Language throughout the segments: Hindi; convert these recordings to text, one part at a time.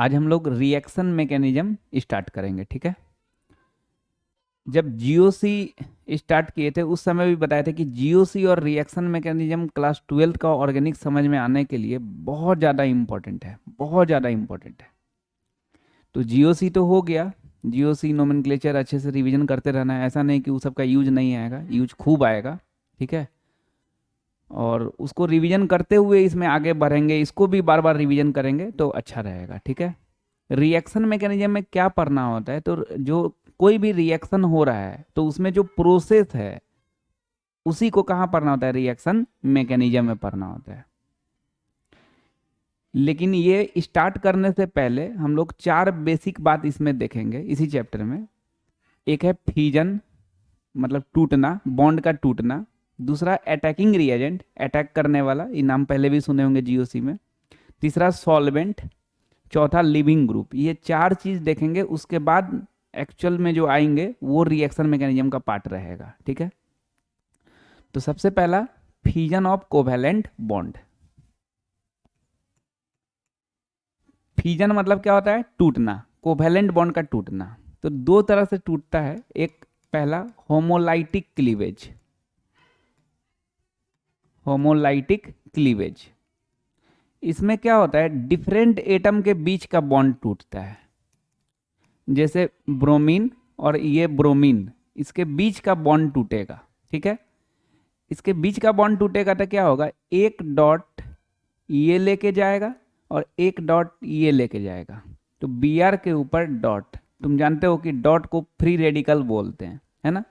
आज हम लोग रिएक्शन मैकेनिज्म स्टार्ट करेंगे, ठीक है। जब जीओसी स्टार्ट किए थे उस समय भी बताए थे कि जीओसी और रिएक्शन मैकेनिज्म क्लास 12 का ऑर्गेनिक समझ में आने के लिए बहुत ज़्यादा इम्पोर्टेंट है, बहुत ज़्यादा इम्पोर्टेंट है। तो जीओसी तो हो गया, जीओसी नोमेनक्लेचर अच्छे से रिवीजन करते रहना है, ऐसा नहीं कि उस सब का यूज नहीं आएगा, यूज खूब आएगा, ठीक है। और उसको रिवीजन करते हुए इसमें आगे बढ़ेंगे, इसको भी बार बार रिवीजन करेंगे तो अच्छा रहेगा, ठीक है। रिएक्शन मैकेनिज्म में क्या पढ़ना होता है, तो जो कोई भी रिएक्शन हो रहा है तो उसमें जो प्रोसेस है उसी को कहाँ पढ़ना होता है, रिएक्शन मैकेनिज्म में पढ़ना होता है। लेकिन ये स्टार्ट करने से पहले हम लोग चार बेसिक बात इसमें देखेंगे इसी चैप्टर में। एक है फिजन, मतलब टूटना, बॉन्ड का टूटना। दूसरा अटैकिंग रिएजेंट, अटैक करने वाला, ये नाम पहले भी सुने होंगे जीओसी में। तीसरा सॉल्वेंट। चौथा लिविंग ग्रुप। ये चार चीज देखेंगे, उसके बाद एक्चुअल में जो आएंगे वो रिएक्शन मैकेनिज्म का पार्ट रहेगा, ठीक है। तो सबसे पहला fission of covalent bond. Fission मतलब क्या होता है, टूटना, कोवैलेंट बॉन्ड का टूटना। तो दो तरह से टूटता है। एक पहला होमोलाइटिक क्लीवेज, होमोलाइटिक क्लीवेज। इसमें क्या होता है, डिफरेंट एटम के बीच का बॉन्ड टूटता है। जैसे ब्रोमीन और ये ब्रोमीन, इसके बीच का बॉन्ड टूटेगा, ठीक है। इसके बीच का बॉन्ड टूटेगा तो क्या होगा, एक डॉट ये लेके जाएगा और एक डॉट ये लेके जाएगा। तो बी आर के ऊपर डॉट, तुम जानते हो कि डॉट को फ्री रेडिकल बोलते हैं, है ना।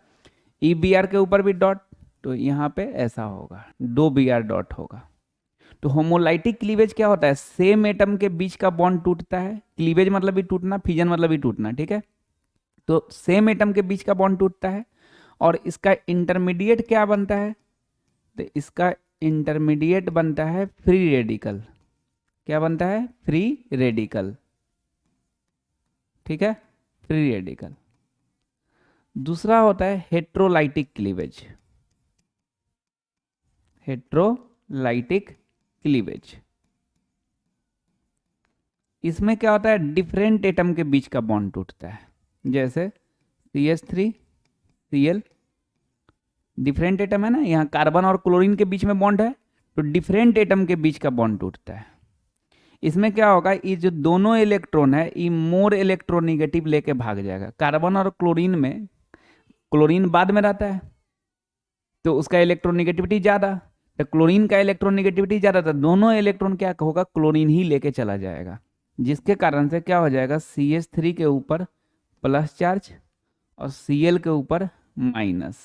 ई बी आर के ऊपर भी डॉट, तो यहाँ पे ऐसा होगा, दो बी आर डॉट होगा। तो होमोलाइटिक क्लीवेज क्या होता है, सेम एटम के बीच का बॉन्ड टूटता है। क्लीवेज मतलब भी टूटना, फिजन मतलब भी टूटना, ठीक है। तो सेम एटम के बीच का बॉन्ड टूटता है और इसका इंटरमीडिएट क्या बनता है, तो इसका इंटरमीडिएट बनता है फ्री रेडिकल। क्या बनता है, फ्री रेडिकल, ठीक है, फ्री रेडिकल। दूसरा होता है हेट्रोलाइटिक क्लीवेज, हेट्रोलाइटिक क्लीवेज। इसमें क्या होता है, डिफरेंट एटम के बीच का बॉन्ड टूटता है। जैसे CH3 Cl, डिफरेंट एटम है ना, यहाँ कार्बन और क्लोरीन के बीच में बॉन्ड है, तो डिफरेंट एटम के बीच का बॉन्ड टूटता है। इसमें क्या होगा, ये जो दोनों इलेक्ट्रॉन है ये मोर इलेक्ट्रोनिगेटिव लेके भाग जाएगा। कार्बन और क्लोरीन में क्लोरीन बाद में रहता है तो उसका इलेक्ट्रोनिगेटिविटी ज़्यादा, तो क्लोरीन का इलेक्ट्रोनिगेटिविटी ज़्यादा था, दोनों इलेक्ट्रॉन क्या होगा, क्लोरीन ही लेके चला जाएगा। जिसके कारण से क्या हो जाएगा, CH3 के ऊपर प्लस चार्ज और Cl के ऊपर माइनस,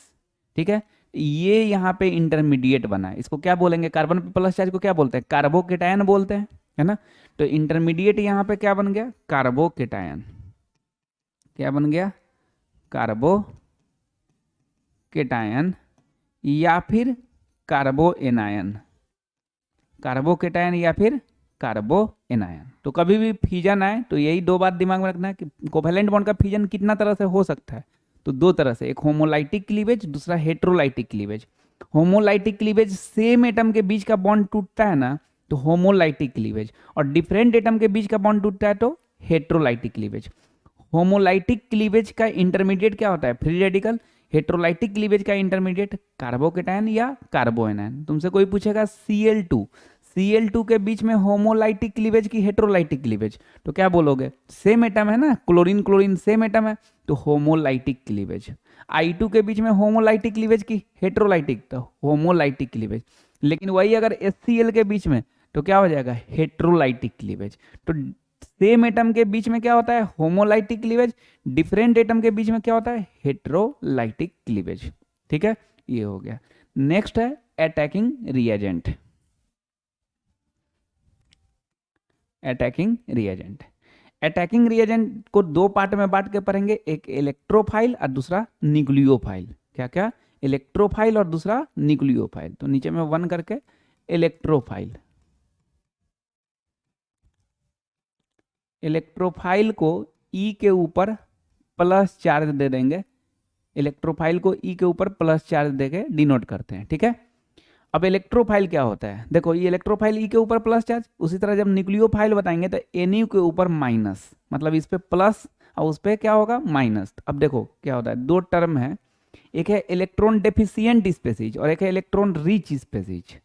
ठीक है। ये यहाँ पे इंटरमीडिएट बना है, इसको क्या बोलेंगे, कार्बन पे प्लस चार्ज को क्या बोलते हैं, कार्बोकेटायन बोलते हैं, है ना। तो इंटरमीडिएट यहाँ पे क्या बन गया, कार्बोकेटायन। क्या बन गया, कार्बोकेटायन या फिर कार्बोएनायन, कार्बोकेटायन या फिर कार्बोएनायन। तो कभी भी फिजन आए तो यही दो बात दिमाग में रखना है कि कोवैलेंट बॉन्ड का फिजन कितना तरह से हो सकता है, तो दो तरह से, एक होमोलाइटिक क्लीवेज, दूसरा heterolytic cleavage. Homolytic cleavage, same atom के बीच का बॉन्ड टूटता है ना, तो होमोलाइटिक क्लीवेज, और डिफरेंट एटम के बीच का बॉन्ड टूटता है तो हेट्रोलाइटिक क्लीवेज। होमोलाइटिक क्लीवेज का इंटरमीडिएट क्या होता है, फ्री रेडिकल। हेट्रोलाइटिक क्लीवेज का इंटरमीडिएट कार्बोकेटायन या कार्बोएनायन। तुमसे कोई पूछेगा Cl2, Cl2 के बीच में होमोलाइटिक क्लीवेज की हेट्रोलाइटिक क्लीवेज, तो क्या बोलोगे, सेम एटम है ना, क्लोरीन क्लोरीन सेम एटम है, तो होमोलाइटिक क्लीवेज। I2 के बीच में होमोलाइटिक क्लीवेज की हेट्रोलाइटिक, तो होमोलाइटिक क्लीवेज। लेकिन वही अगर HCl के बीच में, तो क्या हो जाएगा, हेट्रोलाइटिक क्लीवेज। तो सेम एटम के बीच में क्या होता है, होमोलाइटिक क्लीवेज, डिफरेंट एटम के बीच में क्या होता है, हेट्रोलाइटिक क्लीवेज, ठीक है। ये हो गया। नेक्स्ट है attacking reagent, attacking reagent. Attacking reagent को दो पार्ट में बांट के पढ़ेंगे, एक इलेक्ट्रोफाइल और दूसरा न्यूक्लियोफाइल। क्या क्या, इलेक्ट्रोफाइल और दूसरा न्यूक्लियोफाइल। तो नीचे में 1 करके इलेक्ट्रोफाइल। इलेक्ट्रोफाइल को ई के ऊपर प्लस चार्ज दे देंगे, इलेक्ट्रोफाइल को ई के ऊपर प्लस चार्ज देके डिनोट करते हैं, ठीक है। अब इलेक्ट्रोफाइल क्या होता है, देखो ये इलेक्ट्रोफाइल ई के ऊपर प्लस चार्ज, उसी तरह जब न्यूक्लियोफाइल बताएंगे तो एन के ऊपर माइनस, मतलब इस पे प्लस और उस पे क्या होगा माइनस। अब देखो क्या होता है, दो टर्म है, एक है इलेक्ट्रॉन डेफिशिएंट स्पेसीज और एक है electron rich species.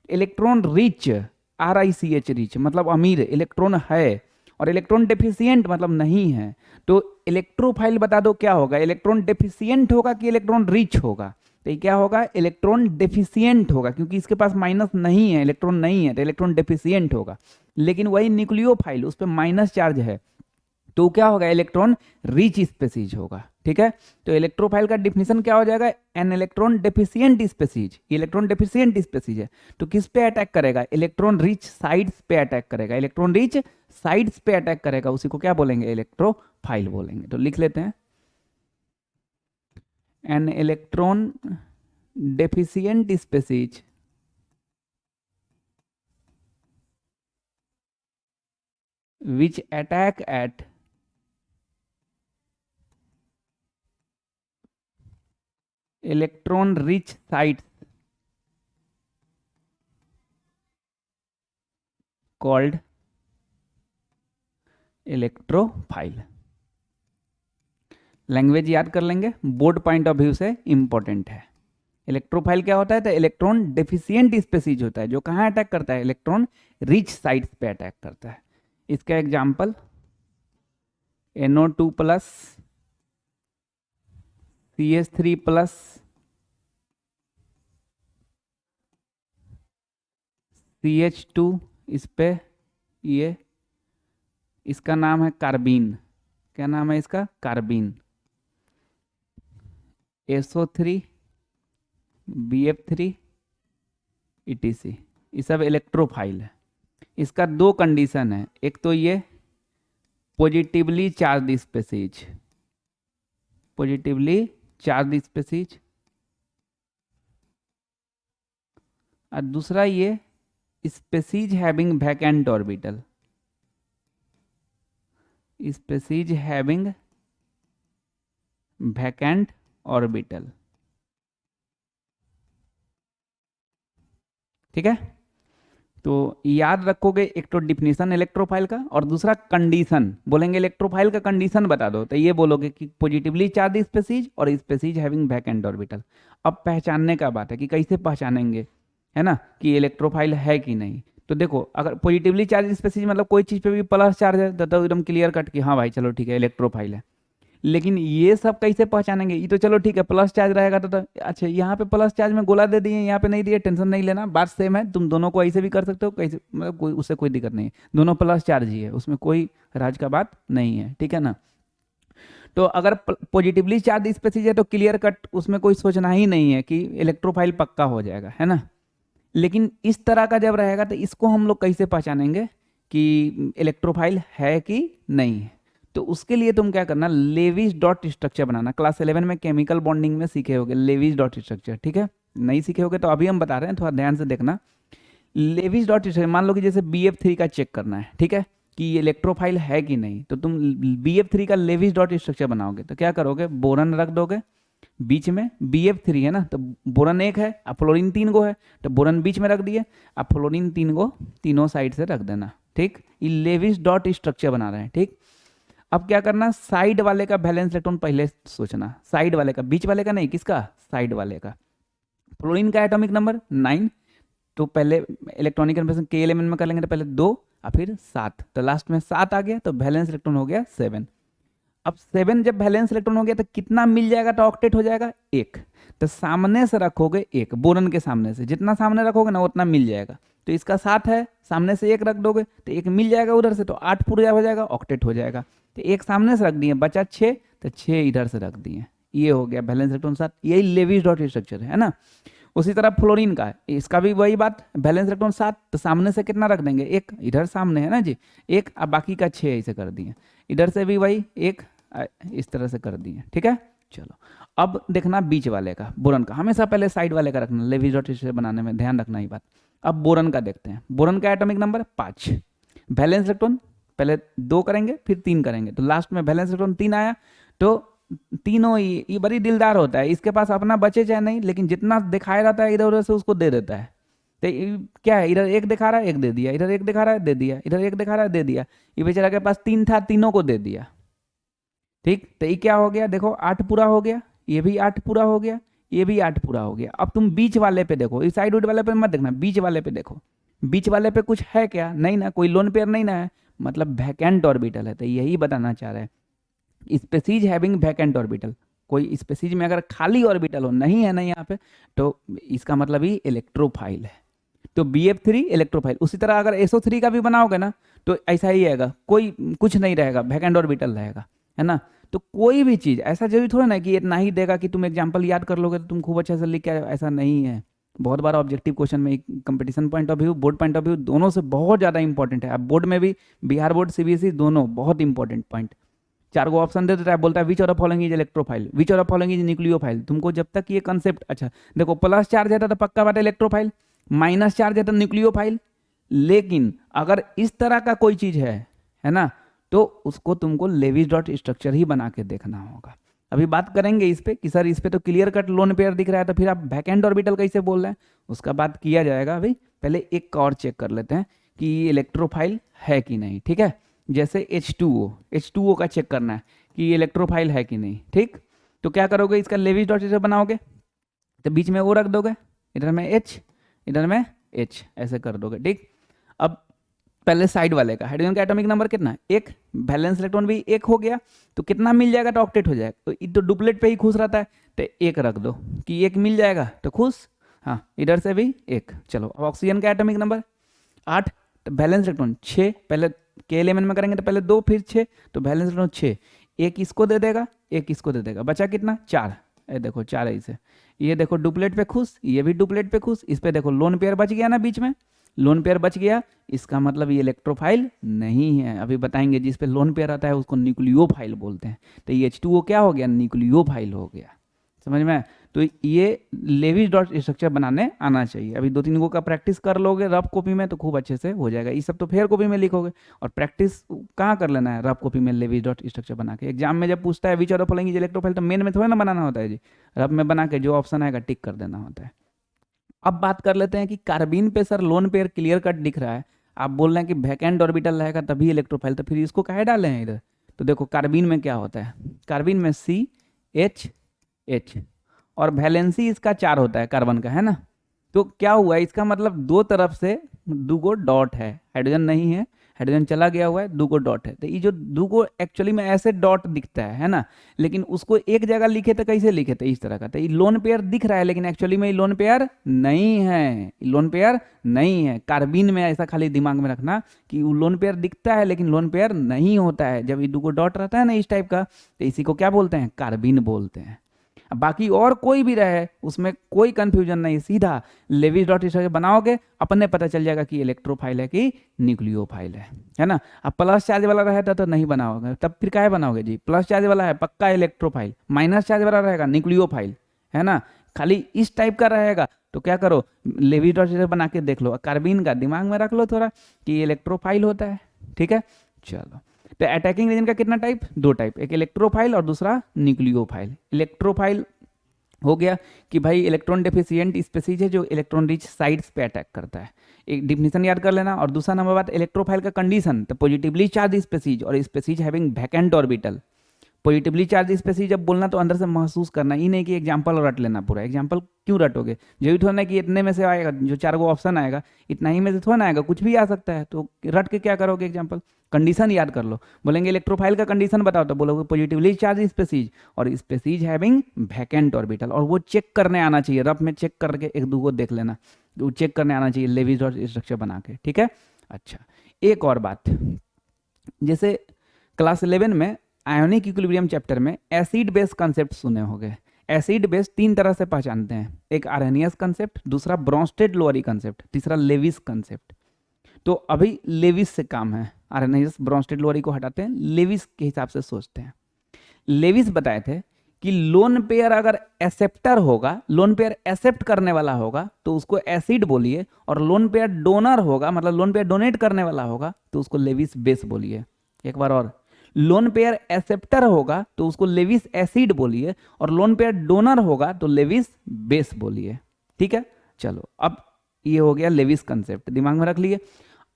Electron rich, RICH rich मतलब अमीर इलेक्ट्रॉन है, और इलेक्ट्रॉन डेफिशिएंट मतलब नहीं है। तो इलेक्ट्रोफाइल बता दो क्या होगा, इलेक्ट्रॉन डेफिशिएंट होगा कि इलेक्ट्रॉन रिच होगा। तो ये क्या होगा, इलेक्ट्रॉन डेफिशिएंट होगा, क्योंकि इसके पास माइनस नहीं है, इलेक्ट्रॉन नहीं है, तो इलेक्ट्रॉन डेफिशिएंट होगा। लेकिन वही न्यूक्लियोफाइल उस पर माइनस चार्ज है, तो क्या होगा, इलेक्ट्रॉन रिच स्पेसीज होगा। ठीक है, तो इलेक्ट्रोफाइल का डिफिनेशन क्या हो जाएगा, an electron deficient species. Electron deficient species है तो किस पे अटैक करेगा, इलेक्ट्रॉन रिच साइड्स पे अटैक करेगा, इलेक्ट्रॉन रिच साइड्स पे अटैक करेगा, उसी को क्या बोलेंगे, इलेक्ट्रोफाइल बोलेंगे। तो लिख लेते हैं, an electron deficient species which attack at electron rich sites called electrophile. Language याद कर लेंगे, बोर्ड पॉइंट ऑफ व्यू से इंपॉर्टेंट है। इलेक्ट्रोफाइल क्या होता है, तो इलेक्ट्रॉन डेफिशिएंट स्पेसीज होता है, जो कहाँ अटैक करता है, इलेक्ट्रॉन रिच साइट्स पे अटैक करता है। इसका example NO2 plus, CH3 plus, CH2, इस पे ये इसका नाम है कार्बीन, क्या नाम है इसका, कार्बीन। SO3, BF3, ETC, ये सब इलेक्ट्रोफाइल है। इसका दो कंडीशन है, एक तो ये positively charge species, positively charge species, और दूसरा ये species having vacant orbital, species having vacant orbital. ठीक है, तो याद रखोगे, एक तो डिफिनीशन इलेक्ट्रोफाइल का और दूसरा कंडीशन बोलेंगे, इलेक्ट्रोफाइल का कंडीशन बता दो तो ये बोलोगे कि पॉजिटिवली चार्ज स्पेसीज और स्पेसीज हैविंग वैकेंट ऑर्बिटल। अब पहचानने का बात है कि कैसे पहचानेंगे, है ना, कि इलेक्ट्रोफाइल है कि नहीं। तो देखो, अगर पॉजिटिवली चार्ज स्पेसीज मतलब कोई चीज़ पे भी प्लस चार्ज है तो एकदम क्लियर कट कि हाँ भाई चलो ठीक है इलेक्ट्रोफाइल है। लेकिन ये सब कैसे पहचानेंगे, ये तो चलो ठीक है प्लस चार्ज रहेगा तो अच्छा यहाँ पे प्लस चार्ज में गोला दे दिए, यहाँ पे नहीं दिए, टेंशन नहीं लेना, बात सेम है, तुम दोनों को ऐसे भी कर सकते हो, कैसे मतलब कोई उससे कोई दिक्कत नहीं है, दोनों प्लस चार्ज ही है, उसमें कोई राज का बात नहीं है। ठीक है ना, तो अगर पॉजिटिवली चार्ज स्पेसीज है तो क्लियर कट उसमें कोई सोचना ही नहीं है कि इलेक्ट्रोफाइल पक्का हो जाएगा, है ना। लेकिन इस तरह का जब रहेगा तो इसको हम लोग कैसे पहचानेंगे कि इलेक्ट्रोफाइल है कि नहीं है। तो उसके लिए तुम क्या करना, लेविस डॉट स्ट्रक्चर बनाना। क्लास 11 में केमिकल बॉन्डिंग में सीखे होगे लेविस डॉट स्ट्रक्चर, ठीक है, नहीं सीखे होगे तो अभी हम बता रहे हैं, थोड़ा ध्यान से देखना। लेविस डॉट स्ट्रक्चर, मान लो कि जैसे BF3 का चेक करना है, ठीक है, कि ये इलेक्ट्रोफाइल है कि नहीं, तो तुम BF3 का लेविस डॉट स्ट्रक्चर बनाओगे तो क्या करोगे, बोरन रख दोगे बीच में, BF3 है ना, तो बोरन एक है, अब फ्लोरीन 3 गो है, तो बोरन बीच में रख दिए, अब फ्लोरीन 3 गो तीनों साइड से रख देना। ठीक, ये लेविस डॉट स्ट्रक्चर बना रहे हैं। ठीक, अब क्या करना, साइड वाले का वैलेंस इलेक्ट्रॉन पहले सोचना, साइड वाले का, बीच वाले का नहीं, किसका, साइड वाले का। फ्लोरीन का एटॉमिक नंबर 9, तो पहले इलेक्ट्रॉनिक कन्फर्मेशन के एलिमेंट में कर लेंगे, तो पहले 2 और फिर 7, तो लास्ट में 7 आ गया, तो वैलेंस इलेक्ट्रॉन हो गया 7। अब 7 जब वैलेंस इलेक्ट्रॉन हो गया तो कितना मिल जाएगा, तो ऑक्टेट हो जाएगा 1, तो सामने से रखोगे 1, बोरन के सामने से जितना सामने रखोगे ना उतना मिल जाएगा। तो इसका 7 है, सामने से 1 रख दोगे तो 1 मिल जाएगा उधर से, तो 8 पूरा हो जाएगा, ऑक्टेट हो जाएगा। तो 1 सामने से रख दिए, बचा 6, तो 6 इधर से रख दिए, ये हो गया वैलेंस इलेक्ट्रॉन 7। यही लेविस डॉट स्ट्रक्चर है ना। उसी तरह फ्लोरीन का, इसका भी वही बात, वैलेंस इलेक्ट्रॉन 7, तो सामने से कितना रख देंगे, 1, इधर सामने है ना जी 1, अब बाकी का 6 ऐसे कर दिए, इधर से भी वही 1 इस तरह से कर दिए। ठीक है, चलो अब देखना बीच वाले का, बोरन का, हमेशा पहले साइड वाले का रखना, लेविस डॉट स्ट्रक्चर बनाने में ध्यान रखना ही बात। अब बोरन का देखते हैं, बोरन का एटॉमिक नंबर 5, वैलेंस इलेक्ट्रॉन पहले 2 करेंगे फिर 3 करेंगे, तो लास्ट में वैलेंस इलेक्ट्रॉन 3 आया, तो तीनों ही ये बड़ी दिलदार होता है, इसके पास अपना बचे चाहे नहीं, लेकिन जितना दिखाया जाता है इधर उधर से उसको दे देता है। तो क्या है, इधर एक दिखा रहा है एक दे दिया, इधर एक दिखा रहा है दे दिया, इधर एक दिखा रहा है दे दिया। ये बेचारा के पास तीन था, तीनों को दे दिया। ठीक, तो ये क्या हो गया, देखो 8 पूरा हो गया, ये भी 8 पूरा हो गया, ये भी 8 पूरा हो गया। अब तुम बीच वाले पे देखो, इस साइड वाले पे मत देखना, बीच वाले पे देखो। बीच वाले पे कुछ है क्या, नहीं ना, कोई लोन पेयर नहीं ना है, मतलब वैकेंट ऑर्बिटल है। तो यही बताना चाह रहे हैं, स्पेसीज हैविंग वैकेंट ऑर्बिटल। कोई स्पेसीज में अगर खाली ऑर्बिटल हो, नहीं है ना यहाँ पे, तो इसका मतलब ही इलेक्ट्रोफाइल है। तो BF3 इलेक्ट्रोफाइल। उसी तरह अगर SO3 का भी बनाओगे ना, तो ऐसा ही आएगा, कोई कुछ नहीं रहेगा, वैकेंट ऑर्बिटल रहेगा, है ना। तो कोई भी चीज़ ऐसा जरूरी थोड़ा ना कि इतना ही देगा कि तुम एग्जाम्पल याद कर लोगे तो तुम खूब अच्छे से लिख के आए, ऐसा नहीं है। बहुत बार ऑब्जेक्टिव क्वेश्चन में competition point of view, board point of view, दोनों से बहुत ज़्यादा इंपॉर्टेंट है। अब बोर्ड में भी बिहार बोर्ड CBSE दोनों बहुत इंपॉर्टेंट पॉइंट। 4 को ऑप्शन दे देता है, बोलता है which of following is electrophile, which of following is nucleophile. तुमको जब तक ये कंसेप्ट, अच्छा देखो प्लस चार्ज है तो पक्का बात है इलेक्ट्रोफाइल, माइनस चार्ज है तो न्यूक्लियोफाइल। लेकिन अगर इस तरह का कोई चीज है ना, तो उसको तुमको लेविस डॉट स्ट्रक्चर ही बना के देखना होगा। अभी बात करेंगे इस पे कि सर इस पे तो क्लियर कट लोन पेयर दिख रहा है, तो फिर आप वैकेंट ऑर्बिटल कैसे बोल रहे हैं, उसका बात किया जाएगा। अभी पहले एक और चेक कर लेते हैं कि ये इलेक्ट्रोफाइल है कि नहीं। ठीक है, जैसे H2O का चेक करना है कि ये इलेक्ट्रोफाइल है कि नहीं। ठीक, तो क्या करोगे, इसका लेविस डॉट स्ट्रक्चर बनाओगे, तो बीच में O रख दोगे, इधर में H, इधर में H, ऐसे कर दोगे। ठीक, अब पहले साइड वाले का हाइड्रोजन का एटॉमिक नंबर कितना है, एक, वैलेंस इलेक्ट्रॉन भी एक हो गया, तो कितना मिल जाएगा, तो ऑक्टेट हो जाएगा। तो ये तो डुप्लेट पे ही खुश रहता है, तो एक रख दो कि एक मिल जाएगा तो खुश। हाँ, इधर से भी एक। चलो, अब ऑक्सीजन का एटॉमिक नंबर 8, तो वैलेंस इलेक्ट्रॉन 6, पहले के एलिमेंट में करेंगे तो पहले 2 फिर 6, तो वैलेंस इलेक्ट्रॉन 6, एक इसको दे देगा, एक इसको दे देगा, बचा कितना, 4। ये देखो 4 ऐसे, ये देखो डुप्लेट पे खुश, ये भी डुप्लेट पे खुश, इस पे देखो लोन पेयर बच गया ना, बीच में लोन पेयर बच गया, इसका मतलब ये इलेक्ट्रोफाइल नहीं है। अभी बताएंगे, जिस पे लोन पेयर आता है उसको न्यूक्लियोफाइल बोलते हैं। तो ये H2O क्या हो गया, न्यूक्लियोफाइल हो गया, समझ में। तो ये लेविस डॉट स्ट्रक्चर बनाने आना चाहिए। अभी 2-3 गो का प्रैक्टिस कर लोगे रफ कॉपी में तो खूब अच्छे से हो जाएगा। ये सब तो फेयर कॉपी में लिखोगे, और प्रैक्टिस कहाँ कर लेना है, रफ कॉपी में लेविस डॉट स्ट्रक्चर बना के। एग्जाम में जब पूछता है विच of the following is electrophile, तो मेन में थोड़ा ना बनाना होता है जी, रफ में बना के जो ऑप्शन आएगा टिक कर देना होता है। अब बात कर लेते हैं कि कार्बीन पे sir lone pair clear cut दिख रहा है, आप बोल रहे हैं कि वैकेंट ऑर्बिटल रहेगा तभी इलेक्ट्रोफाइल, तो फिर इसको काहे डाले हैं इधर। तो देखो कार्बीन में क्या होता है, कार्बीन में CH और वैलेंसी इसका 4 होता है कार्बन का, है ना। तो क्या हुआ, इसका मतलब दो तरफ से 2 गो डॉट है, हाइड्रोजन नहीं है, हाइड्रोजन चला गया हुआ है, 2 गो डॉट है। तो ये जो 2 गो एक्चुअली में ऐसे डॉट दिखता है ना, लेकिन उसको एक जगह लिखे तो कैसे लिखे थे, इस तरह का। तो ये लोन पेयर दिख रहा है, लेकिन एक्चुअली में ये लोन पेयर नहीं है, लोन पेयर नहीं है। कार्बीन में ऐसा खाली दिमाग में रखना कि वो लोन पेयर दिखता है लेकिन लोन पेयर नहीं होता है। जब ये 2 गो डॉट रहता है ना इस टाइप का, तो इसी को क्या बोलते हैं, कार्बीन बोलते हैं। अब बाकी और कोई भी रहे उसमें कोई कंफ्यूजन नहीं, सीधा लेविस डॉट स्ट्रक्चर बनाओगे, अपने पता चल जाएगा कि इलेक्ट्रोफाइल है कि न्यूक्लियोफाइल है ना। अब प्लस चार्ज वाला रहता तो नहीं बनाओगे, तब फिर क्या बनाओगे जी, प्लस चार्ज वाला है पक्का इलेक्ट्रोफाइल, माइनस चार्ज वाला रहेगा न्यूक्लियोफाइल, है ना। खाली इस टाइप का रहेगा तो क्या करो, लेविस डॉट स्ट्रक्चर बना के देख लो, कार्बीन का दिमाग में रख लो थोड़ा कि इलेक्ट्रोफाइल होता है। ठीक है, चलो। तो अटैकिंग रीजन का कितना टाइप, 2 टाइप, एक इलेक्ट्रोफाइल और दूसरा न्यूक्लियोफाइल। इलेक्ट्रोफाइल हो गया कि भाई इलेक्ट्रॉन डेफिशिएंट स्पीसीज है जो इलेक्ट्रॉन रिच साइड्स पे अटैक करता है, एक डिफिनेशन याद कर लेना। और दूसरा नंबर बात, इलेक्ट्रोफाइल का कंडीशन, तो पॉजिटिवली चार्ज स्पीसीज और species having vacant orbital. Positively charge species जब बोलना तो अंदर से महसूस करना, ही नहीं कि एग्जाम्पल रट लेना पूरा। एग्जाम्पल क्यों रटोगे, जरूरी थोड़ा ना कि इतने में से आएगा, जो 4 गो ऑप्शन आएगा इतना ही में से थोड़ा ना आएगा, कुछ भी आ सकता है, तो रट के क्या करोगे, एग्जाम्पल कंडीशन याद कर लो। बोलेंगे इलेक्ट्रोफाइल का कंडीशन बताओ, तो बोलोगे पॉजिटिवली चार्ज स्पीसीज और स्पीसीज हैविंग वैकेंट ऑर्बिटल। और वो चेक करने आना चाहिए, रफ में चेक करके 1-2 को देख लेना, वो चेक करने आना चाहिए लेविस डॉट स्ट्रक्चर बना के। ठीक है, अच्छा एक और बात, जैसे क्लास 11 में आयोनिक इक्विलिब्रियम चैप्टर में एसिड बेस कंसेप्ट सुने होंगे। एसिड बेस 3 तरह से पहचानते हैं, एक आर्हेनियस कंसेप्ट, दूसरा ब्रोंस्टेड लोअरी कंसेप्ट, तीसरा लेविस कंसेप्ट। तो अभी लेविस से काम है, आर्हेनियस ब्रोंस्टेड लोअरी को हटाते हैं, लेविस के हिसाब से सोचते हैं। लेविस बताए थे कि लोन पेयर अगर एक्सेप्टर होगा, लोन पेयर एक्सेप्ट करने वाला होगा तो उसको एसिड बोलिए, और लोन पेयर डोनर होगा, मतलब लोन पेयर डोनेट करने वाला होगा तो उसको लेविस बेस बोलिए। एक बार और, लोन पेयर एक्सेप्टर होगा तो उसको लेविस एसिड बोलिए, और लोन पेयर डोनर होगा तो लेविस बेस बोलिए। ठीक है, चलो अब ये हो गया लेविस कंसेप्ट, दिमाग में रख लिए।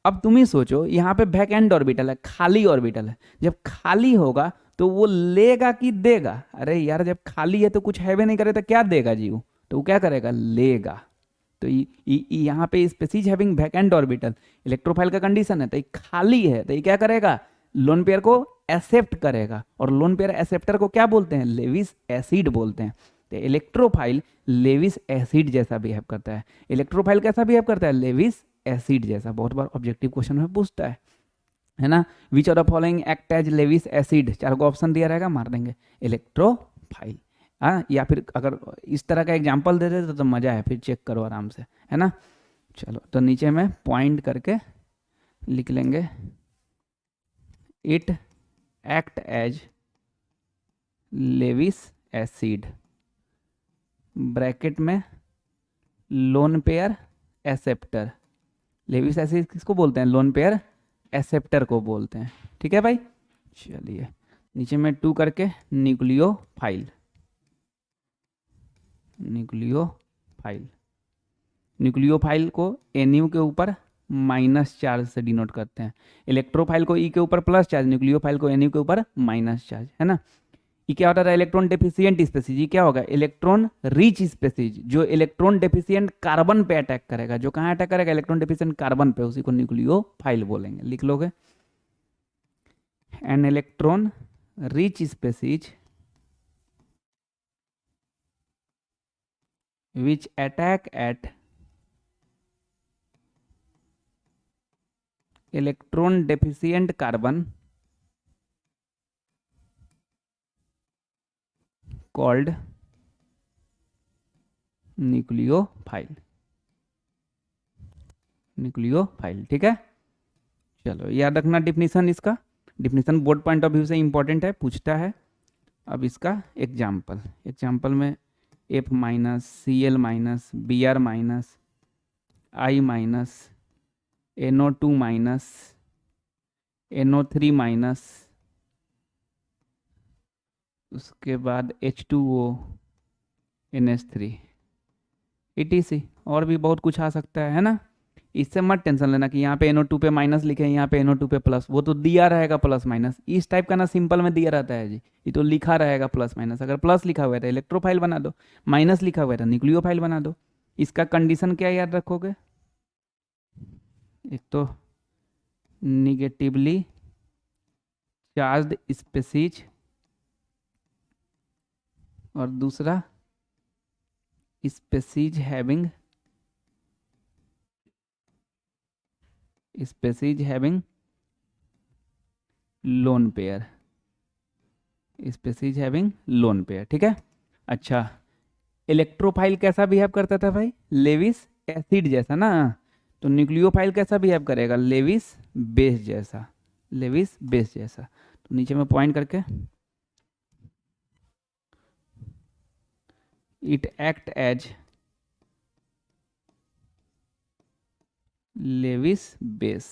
अब तुम ही सोचो, यहाँ पे वैकेंट ऑर्बिटल है, खाली ऑर्बिटल है, जब खाली होगा तो वो लेगा कि देगा? अरे यार, जब खाली है तो कुछ है भी नहीं करे तो क्या देगा जी वो? तो वो क्या करेगा? लेगा। तो यहाँ पे species having vacant orbital, electrophile का कंडीशन है, तो ये खाली है तो ये क्या करेगा? लोन पेयर को एक्सेप्ट करेगा, और लोन पेयर एक्सेप्टर को क्या बोलते हैं? लेविस एसिड बोलते हैं। तो इलेक्ट्रोफाइल लेविस एसिड जैसा बिहेव करता है। इलेक्ट्रोफाइल कैसा बिहेव करता है? लेविस एसिड जैसा। बहुत बार ऑब्जेक्टिव क्वेश्चन में पूछता है ना। Which of the following act as Lewis acid, 4 को ऑप्शन दिया रहेगा, मार देंगे। इलेक्ट्रोफाइल। हाँ, या फिर अगर इस तरह का एग्जाम्पल दे देते तो मजा है, फिर चेक करो आराम से, है ना। चलो, तो नीचे में पॉइंट करके लिख लेंगे, it act as Lewis acid, bracket में lone pair acceptor. Lewis acid किसको बोलते हैं? लोन पेयर एक्सेप्टर को बोलते हैं। ठीक है भाई, चलिए नीचे में 2 करके न्यूक्लियोफाइल। न्यूक्लियोफाइल, न्यूक्लियोफाइल को NU के ऊपर माइनस चार्ज से डिनोट करते हैं। इलेक्ट्रोफाइल को E के ऊपर प्लस चार्ज, न्यूक्लियोफाइल को NU के ऊपर माइनस चार्ज, है ना। ये क्या होता है? Electron deficient species. ये क्या होगा? इलेक्ट्रॉन रिच स्पेसीज, जो इलेक्ट्रॉन डेफिशिएंट कार्बन पे अटैक करेगा। जो कहाँ अटैक करेगा? इलेक्ट्रॉन डेफिशिएंट कार्बन पे, उसी को न्यूक्लियोफाइल बोलेंगे। लिख लोगे, an electron rich species which attack at electron deficient carbon called nucleophile. Nucleophile, ठीक है। चलो याद रखना डिफिनीशन, इसका definition board point of view से इंपॉर्टेंट है, पूछता है। अब इसका एग्जाम्पल में F minus Cl minus Br minus I minus NO2 minus NO3 minus, उसके बाद H2O NH3 ETC, और भी बहुत कुछ आ सकता है ना। इससे मत टेंशन लेना कि यहाँ पे NO2 पे माइनस लिखे हैं, यहाँ पे NO2 पे प्लस, वो तो दिया रहेगा प्लस माइनस। इस टाइप का ना सिंपल में दिया रहता है जी, ये तो लिखा रहेगा प्लस माइनस। अगर प्लस लिखा हुआ है तो इलेक्ट्रोफाइल बना दो, माइनस लिखा हुआ है तो न्यूक्लियोफाइल बना दो। इसका कंडीशन क्या याद रखोगे? एक तो निगेटिवली चार्ज्ड स्पेसीज, और दूसरा species having lone pair, species having lone pair, ठीक है। अच्छा, इलेक्ट्रोफाइल कैसा बिहेव करता था भाई? लेविस एसिड जैसा ना। तो न्यूक्लियोफाइल कैसा बिहेव करेगा? लेविस बेस जैसा, लेविस बेस जैसा। तो नीचे में पॉइंट करके, it act as Lewis base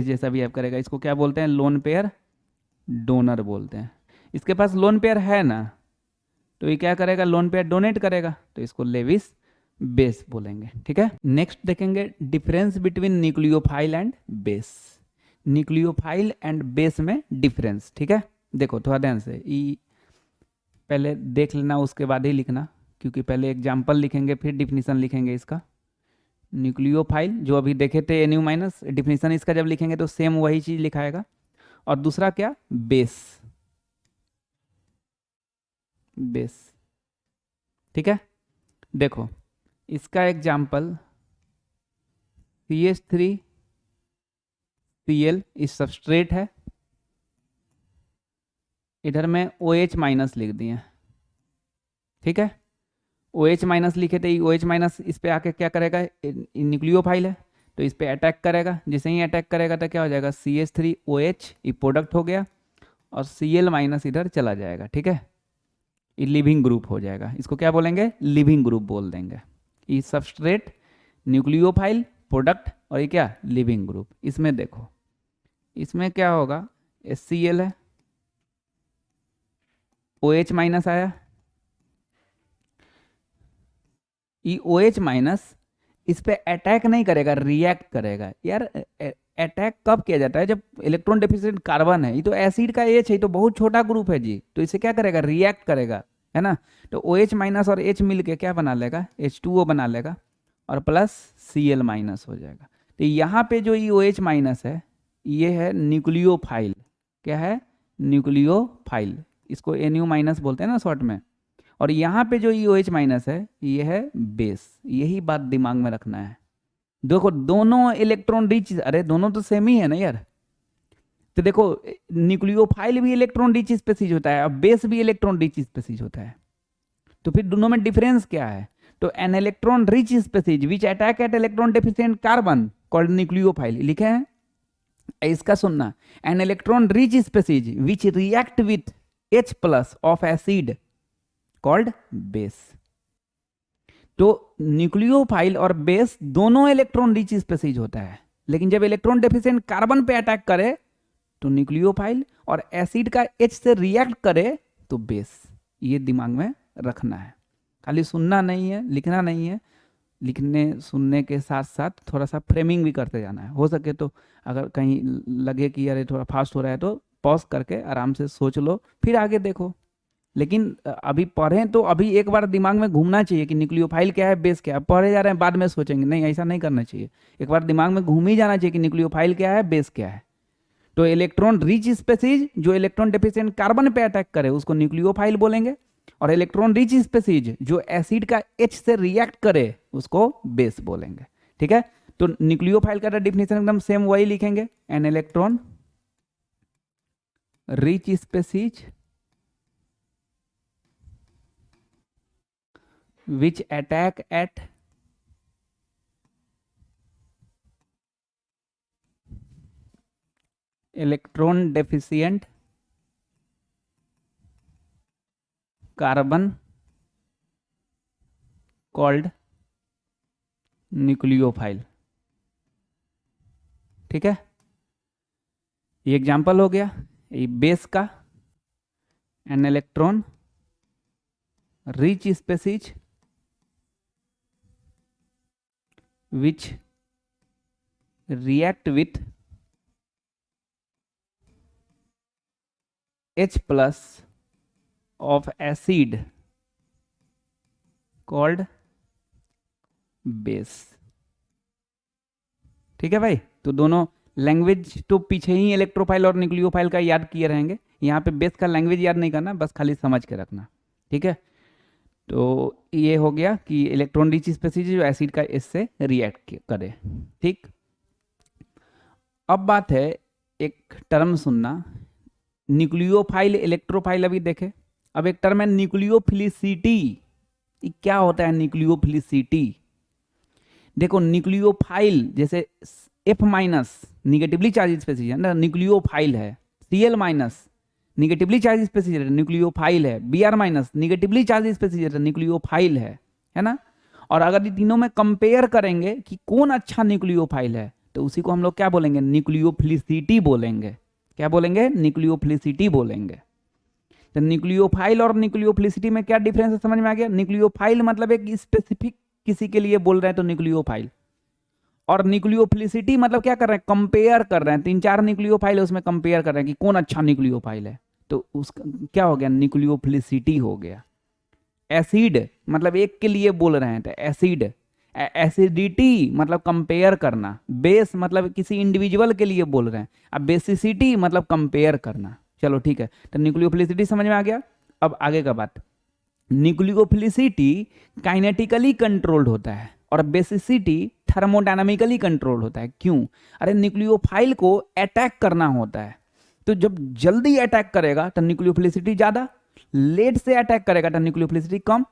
जैसा बिहेव करेगा। इसको क्या बोलते हैं? लोन पेयर डोनर बोलते हैं। इसके पास लोन पेयर है ना, तो ये क्या करेगा? लोन पेयर डोनेट करेगा, तो इसको लेविस बेस बोलेंगे, ठीक है। नेक्स्ट देखेंगे difference between nucleophile and base. Nucleophile and base में डिफरेंस, ठीक है। देखो थोड़ा ध्यान से, पहले देख लेना, उसके बाद ही लिखना, क्योंकि पहले एग्जाम्पल लिखेंगे फिर डिफिनीशन लिखेंगे इसका। न्यूक्लियोफाइल जो अभी देखे थे NU माइनस, डिफिनीशन इसका जब लिखेंगे तो सेम वही चीज लिखाएगा। और दूसरा क्या? बेस, ठीक है। देखो इसका एग्जाम्पल CH3Cl इस सबस्ट्रेट है, इधर में OH माइनस लिख दिए, ठीक है। OH माइनस लिखे थे, OH माइनस इस पे आके क्या करेगा? न्यूक्लियोफाइल है तो इस पे अटैक करेगा। जैसे ही अटैक करेगा तो क्या हो जाएगा? CH3OH ये प्रोडक्ट हो गया, और Cl माइनस इधर चला जाएगा, ठीक है। ये लिविंग ग्रुप हो जाएगा, इसको क्या बोलेंगे? लिविंग ग्रुप बोल देंगे। ये सबस्ट्रेट, न्यूक्लियोफाइल, प्रोडक्ट, और ये क्या? Leaving group. इसमें देखो इसमें क्या होगा, HCl है, OH माइनस आया, ये OH माइनस इस पे अटैक नहीं करेगा, रिएक्ट करेगा। यार अटैक कब किया जाता है, जब इलेक्ट्रॉन डेफिशिएंट कार्बन है, ये तो एसिड का H है, ये तो बहुत छोटा ग्रुप है जी, तो इसे क्या करेगा, रिएक्ट करेगा, है ना। तो OH माइनस और H मिलके क्या बना लेगा, H2O बना लेगा, और प्लस Cl माइनस हो जाएगा। तो यहाँ पे जो ये OH माइनस है, ये है न्यूक्लियोफाइल। क्या है, न्यूक्लियोफाइल, इसको Nu माइनस बोलते हैं ना शॉर्ट में। और यहाँ पे जो OH माइनस है, ये है बेस। यही बात दिमाग में रखना है। देखो दोनों इलेक्ट्रॉन रिच, अरे दोनों तो सेम ही है ना यार। तो देखो न्यूक्लियोफाइल भी इलेक्ट्रॉन रिच स्पीसीज होता है और बेस भी इलेक्ट्रॉन रिच स्पीसीज होता है। तो फिर दोनों में डिफरेंस क्या है, तो an electron rich species which attack eight electron deficient carbon called nucleophile, लिखे हैं। इसका सुनना, an electron rich species which react with H plus of acid called base. तो न्यूक्लियोफाइल और बेस दोनों इलेक्ट्रॉन रिच स्पीसीज होता है, लेकिन जब इलेक्ट्रॉन डेफिशिएंट कार्बन पे अटैक करे तो न्यूक्लियोफाइल, और एसिड का H से रिएक्ट करे तो बेस। ये दिमाग में रखना है, खाली सुनना नहीं है, लिखना नहीं है। लिखने सुनने के साथ साथ थोड़ा सा फ्रेमिंग भी करते जाना है। हो सके तो अगर कहीं लगे कि अरे थोड़ा फास्ट हो रहा है तो पॉज करके आराम से सोच लो, फिर आगे देखो। लेकिन अभी पढ़ें तो अभी एक बार दिमाग में घूमना चाहिए कि न्यूक्लियोफाइल क्या है, बेस क्या है। पढ़े जा रहे हैं बाद में सोचेंगे, नहीं ऐसा नहीं करना चाहिए। एक बार दिमाग में घूम ही जाना चाहिए कि न्यूक्लियोफाइल क्या है, बेस क्या है। तो इलेक्ट्रॉन रिच स्पीसीज जो इलेक्ट्रॉन डेफिशिएंट कार्बन पे अटैक करे उसको न्यूक्लियोफाइल बोलेंगे, और इलेक्ट्रॉन रिच स्पीसीज जो एसिड का H से रिएक्ट करे उसको बेस बोलेंगे। ठीक है, तो न्यूक्लियोफाइल का डेफिनेशन एकदम सेम वही लिखेंगे, an electron rich species which attack at electron deficient carbon called nucleophile। ठीक है, ये एग्जाम्पल हो गया ये बेस का, an electron rich species which react with H plus of acid called base। ठीक है भाई, तो दोनों लैंग्वेज तो पीछे ही इलेक्ट्रोफाइल और न्यूक्लियोफाइल का याद किए रहेंगे, यहाँ पे बेस का लैंग्वेज याद नहीं करना, बस खाली समझ के रखना। ठीक है, तो ये हो गया कि इलेक्ट्रॉन रिच स्पीसीज जो एसिड का H से रिएक्ट करे। ठीक, अब बात है एक टर्म सुनना, न्यूक्लियोफाइल इलेक्ट्रोफाइल अभी देखे। अब एक टर्म है न्यूक्लियोफिलिसिटी। ये क्या होता है न्यूक्लियोफिलिसिटी? देखो न्यूक्लियोफाइल जैसे F minus negatively charge species है ना, न्यूक्लियोफाइल है। Cl minus negatively charge species है, न्यूक्लियोफाइल है। Br minus negatively charge species है, न्यूक्लियोफाइल है ना। और अगर ये तीनों में कंपेयर करेंगे कि कौन अच्छा न्यूक्लियोफाइल है, तो उसी को हम लोग क्या बोलेंगे, न्यूक्लियोफिलिसिटी बोलेंगे। क्या बोलेंगे, न्यूक्लियोफिलिसिटी बोलेंगे। तो न्यूक्लियोफाइल और न्यूक्लियोफिलिसिटी में क्या डिफरेंस है, समझ में आ गया। न्यूक्लियोफाइल मतलब एक स्पेसिफिक किसी के लिए बोल रहे हैं तो न्यूक्लियोफाइल, और न्यूक्लियोफिलिसिटी मतलब क्या कर रहे हैं, कंपेयर कर रहे हैं। 3-4 न्यूक्लियोफाइल है उसमें कंपेयर कर रहे हैं कि कौन अच्छा न्यूक्लियोफाइल है, तो उसका क्या हो गया, न्यूक्लियोफिलिसिटी हो गया। एसिड मतलब एक के लिए बोल रहे हैं तो एसिड। एसिडिटी मतलब कंपेयर करना। बेस मतलब किसी इंडिविजुअल के लिए बोल रहे हैं। अब बेसिसिटी मतलब कंपेयर करना। चलो ठीक है, तो न्यूक्लियोफिलिसिटी समझ में आ गया। अब आगे का बात, न्यूक्लियोफिलिसिटी काइनेटिकली कंट्रोल्ड होता है और बेसिसिटी थर्मोडायनामिकली कंट्रोल होता है। क्यों? अरे न्यूक्लियोफाइल को अटैक करना होता है, तो जब जल्दी अटैक करेगा तो न्यूक्लियोफिलिसिटी ज्यादा, लेट से अटैक करेगा तो न्यूक्लियोफिलिसिटी कम।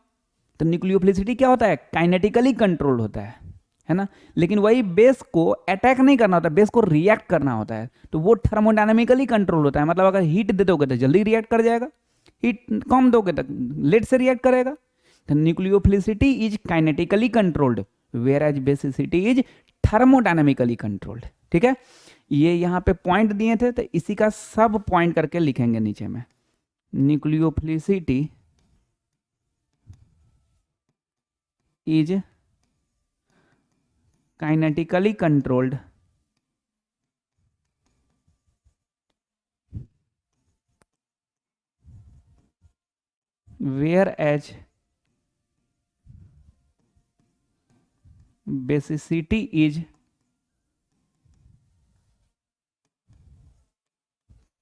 तो न्यूक्लियोफिलिसिटी क्या होता है, काइनेटिकली कंट्रोल होता है ना। लेकिन वही बेस को अटैक नहीं करना होता, बेस को रिएक्ट करना होता है, तो वो थर्मोडायनामिकली कंट्रोल होता है। मतलब अगर हीट दे दोगे तो जल्दी रिएक्ट कर जाएगा, हीट कम दोगे तो लेट से रिएक्ट करेगा। तो nucleophilicity is kinetically controlled, whereas basicity is thermodynamically controlled. ठीक है, ये यहाँ पे पॉइंट दिए थे तो इसी का सब पॉइंट करके लिखेंगे नीचे में। Nucleophilicity is kinetically controlled whereas basicity is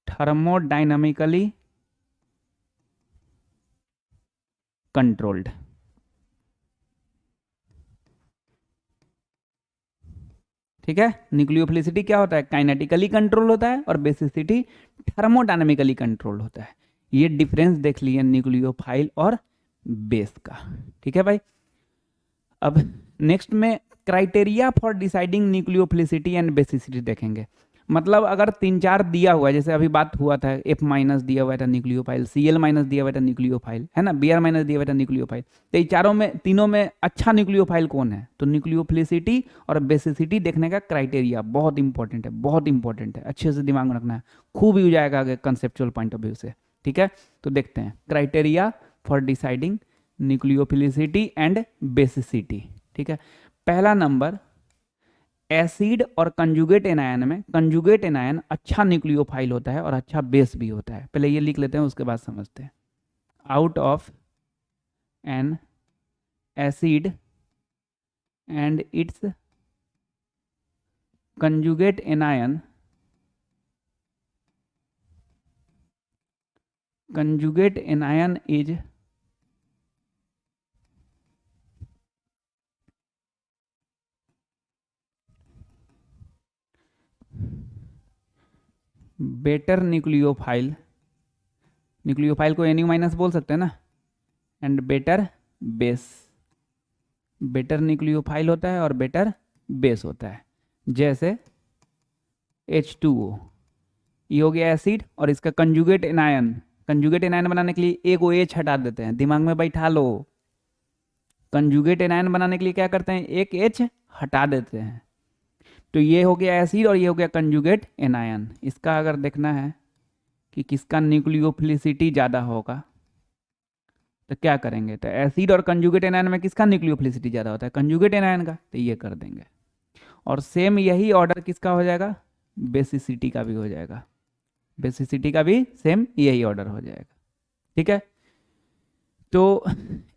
thermodynamically controlled। ठीक है, न्यूक्लियोफिलिसिटी क्या होता है, काइनेटिकली कंट्रोल होता है, और बेसिसिटी थर्मोडायनामिकली कंट्रोल होता है। ये डिफरेंस देख लिए न्यूक्लियोफाइल और बेस का। ठीक है भाई, अब नेक्स्ट में criteria for deciding nucleophilicity and basicity देखेंगे। मतलब अगर 3-4 दिया हुआ है, जैसे अभी बात हुआ था, F माइनस दिया हुआ था न्यूक्लियोफाइल, Cl माइनस दिया हुआ था न्यूक्लियोफाइल, है ना, Br माइनस दिया हुआ था न्यूक्लियोफाइल, तो ये चारों में, तीनों में अच्छा न्यूक्लियोफाइल कौन है, तो न्यूक्लियोफिलिसिटी और बेसिसिटी देखने का क्राइटेरिया बहुत इंपॉर्टेंट है, बहुत इंपॉर्टेंट है, अच्छे से दिमाग में रखना है, खूब यूज आएगा आगे कंसेप्चुअल पॉइंट ऑफ व्यू से। ठीक है, तो देखते हैं criteria for deciding nucleophilicity and basicity. ठीक है, पहला नंबर, एसिड और कंजुगेट एनायन में कंजुगेट एनायन अच्छा न्यूक्लियोफाइल होता है और अच्छा बेस भी होता है। पहले ये लिख लेते हैं, उसके बाद समझते हैं। Out of N acid and it's conjugate anion, conjugate anion is better nucleophile, nucleophile को NU माइनस बोल सकते हैं ना, and better base, better nucleophile होता है और बेटर बेस होता है। जैसे H2O, ये हो गया एसिड, और इसका कंजुगेट एनायन, कंजुगेट एनायन बनाने के लिए एक OH हटा देते हैं, दिमाग में बैठा लो, कंजुगेट एनायन बनाने के लिए क्या करते हैं, एक H हटा देते हैं। तो ये हो गया एसिड और ये हो गया कंजुगेट एनायन। इसका अगर देखना है कि किसका न्यूक्लियोफिलिसिटी ज़्यादा होगा तो क्या करेंगे, तो एसिड और कंजुगेट एनायन में किसका न्यूक्लियोफिलिसिटी ज़्यादा होता है, कंजुगेट एनायन का, तो ये कर देंगे। और सेम यही ऑर्डर किसका हो जाएगा, बेसिसिटी का भी हो जाएगा, बेसिसिटी का भी सेम यही ऑर्डर हो जाएगा। ठीक है, तो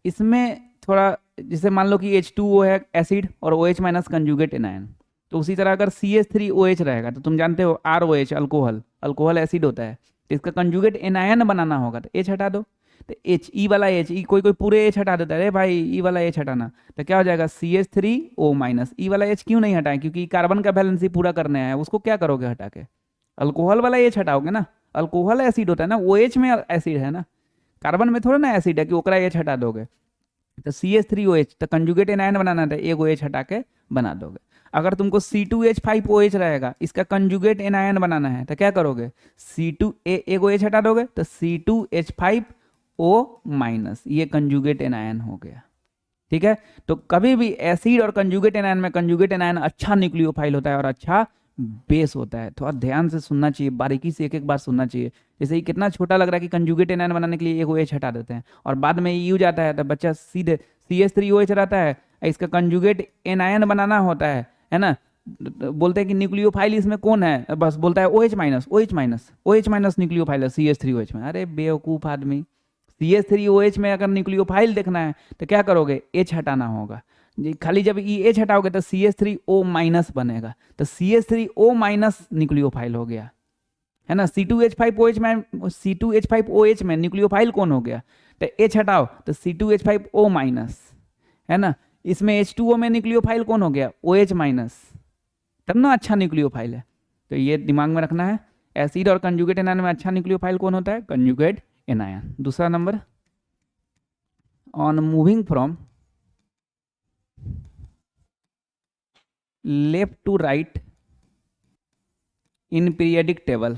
इसमें थोड़ा, जैसे मान लो कि H2O है एसिड और OH माइनस कंजुगेट एनायन, तो उसी तरह अगर CH3OH रहेगा तो तुम जानते हो ROH अल्कोहल, अल्कोहल एसिड होता है, तो इसका कंजुगेट एनायन बनाना होगा तो H हटा दो, तो H, E वाला H, E कोई पूरे H हटा देता है, अरे भाई E वाला H हटाना, तो क्या हो जाएगा CH3O माइनस। E वाला H क्यों नहीं हटाएं, क्योंकि कार्बन का बैलेंस ही पूरा करने आया है, उसको क्या करोगे हटा के, अल्कोहल वाला H हटाओगे ना, अल्कोहल एसिड होता है ना, OH में एसिड है ना, कार्बन में थोड़ा ना एसिड है कि ओकरा H हटा दोगे। तो CH3OH, तो कंजुगेट एनायन बनाना था, एक OH हटा के बना दोगे। अगर तुमको C2H5OH रहेगा, इसका कंजुगेट एनायन बनाना है, तो क्या करोगे, एक OH हटा दोगे तो C2H5O माइनस, ये कंजुगेट एनायन हो गया। ठीक है, तो कभी भी एसिड और कंजुगेट एनायन में कंजुगेट एनायन अच्छा न्यूक्लियोफाइल होता है और अच्छा बेस होता है। थोड़ा ध्यान से सुनना चाहिए, बारीकी से एक एक बार सुनना चाहिए। जैसे ही कितना छोटा लग रहा है कि कंजुगेट एनायन बनाने के लिए एक OH हटा देते हैं और बाद में यू जाता है तो बच्चा सीधे CH3OH रहता है, इसका कंजुगेट एनायन बनाना होता है ना, बोलते हैं कि न्यूक्लियोफाइल इसमें कौन है, बस बोलता है OH minus, OH minus, OH minus nucleophile है CH3OH में। अरे बेवकूफ़ आदमी, CH3OH में अगर न्यूक्लियोफाइल देखना है तो क्या करोगे, H हटाना होगा, खाली जब EH हटाओगे तो CH3O माइनस बनेगा, तो CH3O माइनस न्यूक्लियोफाइल हो गया, है ना। C2H5OH में, C2H5OH में न्यूक्लियोफाइल कौन हो गया, तो H हटाओ तो C2H5O माइनस, है ना। इसमें H2O में न्यूक्लियोफाइल कौन हो गया, OH माइनस, तब ना अच्छा न्यूक्लियोफाइल है। तो ये दिमाग में रखना है। एसिड और कंजुगेट एनायन में अच्छा न्यूक्लियोफाइल कौन होता है, कंजुगेट एनायन। दूसरा number, on moving from left to right in periodic table,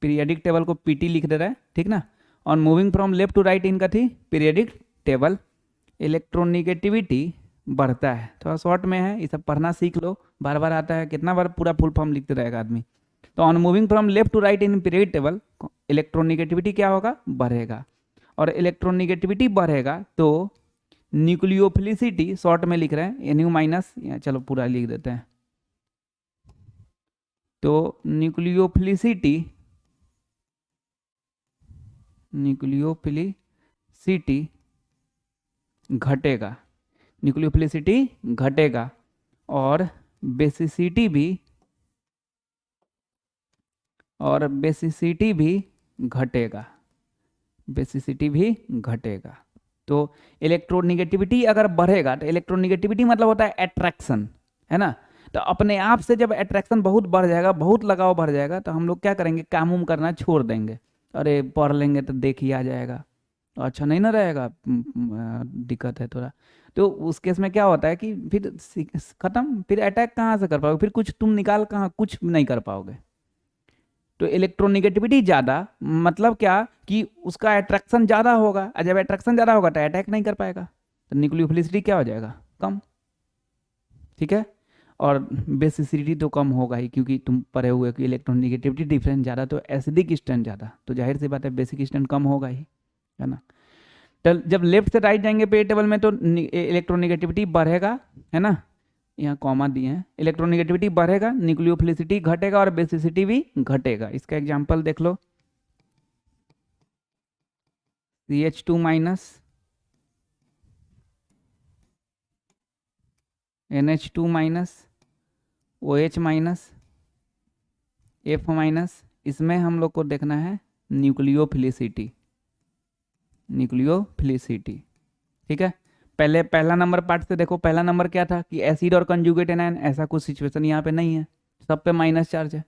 periodic table को PT लिख दे रहा है, ठीक ना। On moving from left to right in कथी, पीरियडिक टेबल, इलेक्ट्रोनिगेटिविटी बढ़ता है। थोड़ा शॉर्ट में है, ये सब पढ़ना सीख लो, बार बार आता है, कितना बार पूरा फुल फॉर्म लिखते रहेगा आदमी। तो on moving from left to right in period table electronegativity क्या होगा, बढ़ेगा। और इलेक्ट्रोनिगेटिविटी बढ़ेगा तो न्यूक्लियोफिलिसिटी, शॉर्ट में लिख रहे हैं एनयू माइनस, चलो पूरा लिख देते हैं। तो न्यूक्लियोफिलिसिटी घटेगा, न्यूक्लियोफिलिसिटी घटेगा और बेसिसिटी भी घटेगा, बेसिसिटी भी घटेगा। तो इलेक्ट्रोनिगेटिविटी अगर बढ़ेगा, तो इलेक्ट्रोनिगेटिविटी मतलब होता है अट्रैक्शन, है ना। तो अपने आप से जब अट्रैक्शन बहुत बढ़ जाएगा, बहुत लगाव बढ़ जाएगा, तो हम लोग क्या करेंगे, काम उम करना छोड़ देंगे। अरे पढ़ लेंगे तो देख ही आ जाएगा, अच्छा नहीं ना रहेगा, दिक्कत है थोड़ा। तो उस केस में क्या होता है कि फिर खत्म, फिर अटैक कहाँ से कर पाओगे, फिर कुछ तुम निकाल कहाँ, कुछ नहीं कर पाओगे। तो इलेक्ट्रोनिगेटिविटी ज़्यादा मतलब क्या कि उसका अट्रैक्शन ज़्यादा होगा, और जब अट्रैक्शन ज़्यादा होगा तो अटैक नहीं कर पाएगा, तो न्यूक्लियोफिलिसिटी क्या हो जाएगा, कम। ठीक है। और बेसिसिटी तो कम होगा ही, क्योंकि तुम पढ़े हुए कि इलेक्ट्रोनिगेटिविटी डिफरेंस ज़्यादा तो एसिडिक स्ट्रेंथ ज़्यादा, तो जाहिर सी बात है बेसिक स्ट्रेंथ कम होगा ही, है ना। तो जब लेफ्ट से राइट जाएंगे पे टेबल में तो इलेक्ट्रोनिगेटिविटी बढ़ेगा, है ना, यहाँ कॉमा दिए हैं, इलेक्ट्रोनिगेटिविटी बढ़ेगा, न्यूक्लियोफिलिसिटी घटेगा और बेसिसिटी भी घटेगा। इसका एग्जांपल देख लो, CH2 minus, NH2 minus, OH minus, F minus, इसमें हम लोग को देखना है न्यूक्लियोफिलिसिटी, ठीक है। पहले पहला नंबर पार्ट से देखो, पहला नंबर क्या था कि एसिड और कंजुगेट एनायन, ऐसा कुछ सिचुएशन यहाँ पे नहीं है, सब पे माइनस चार्ज है।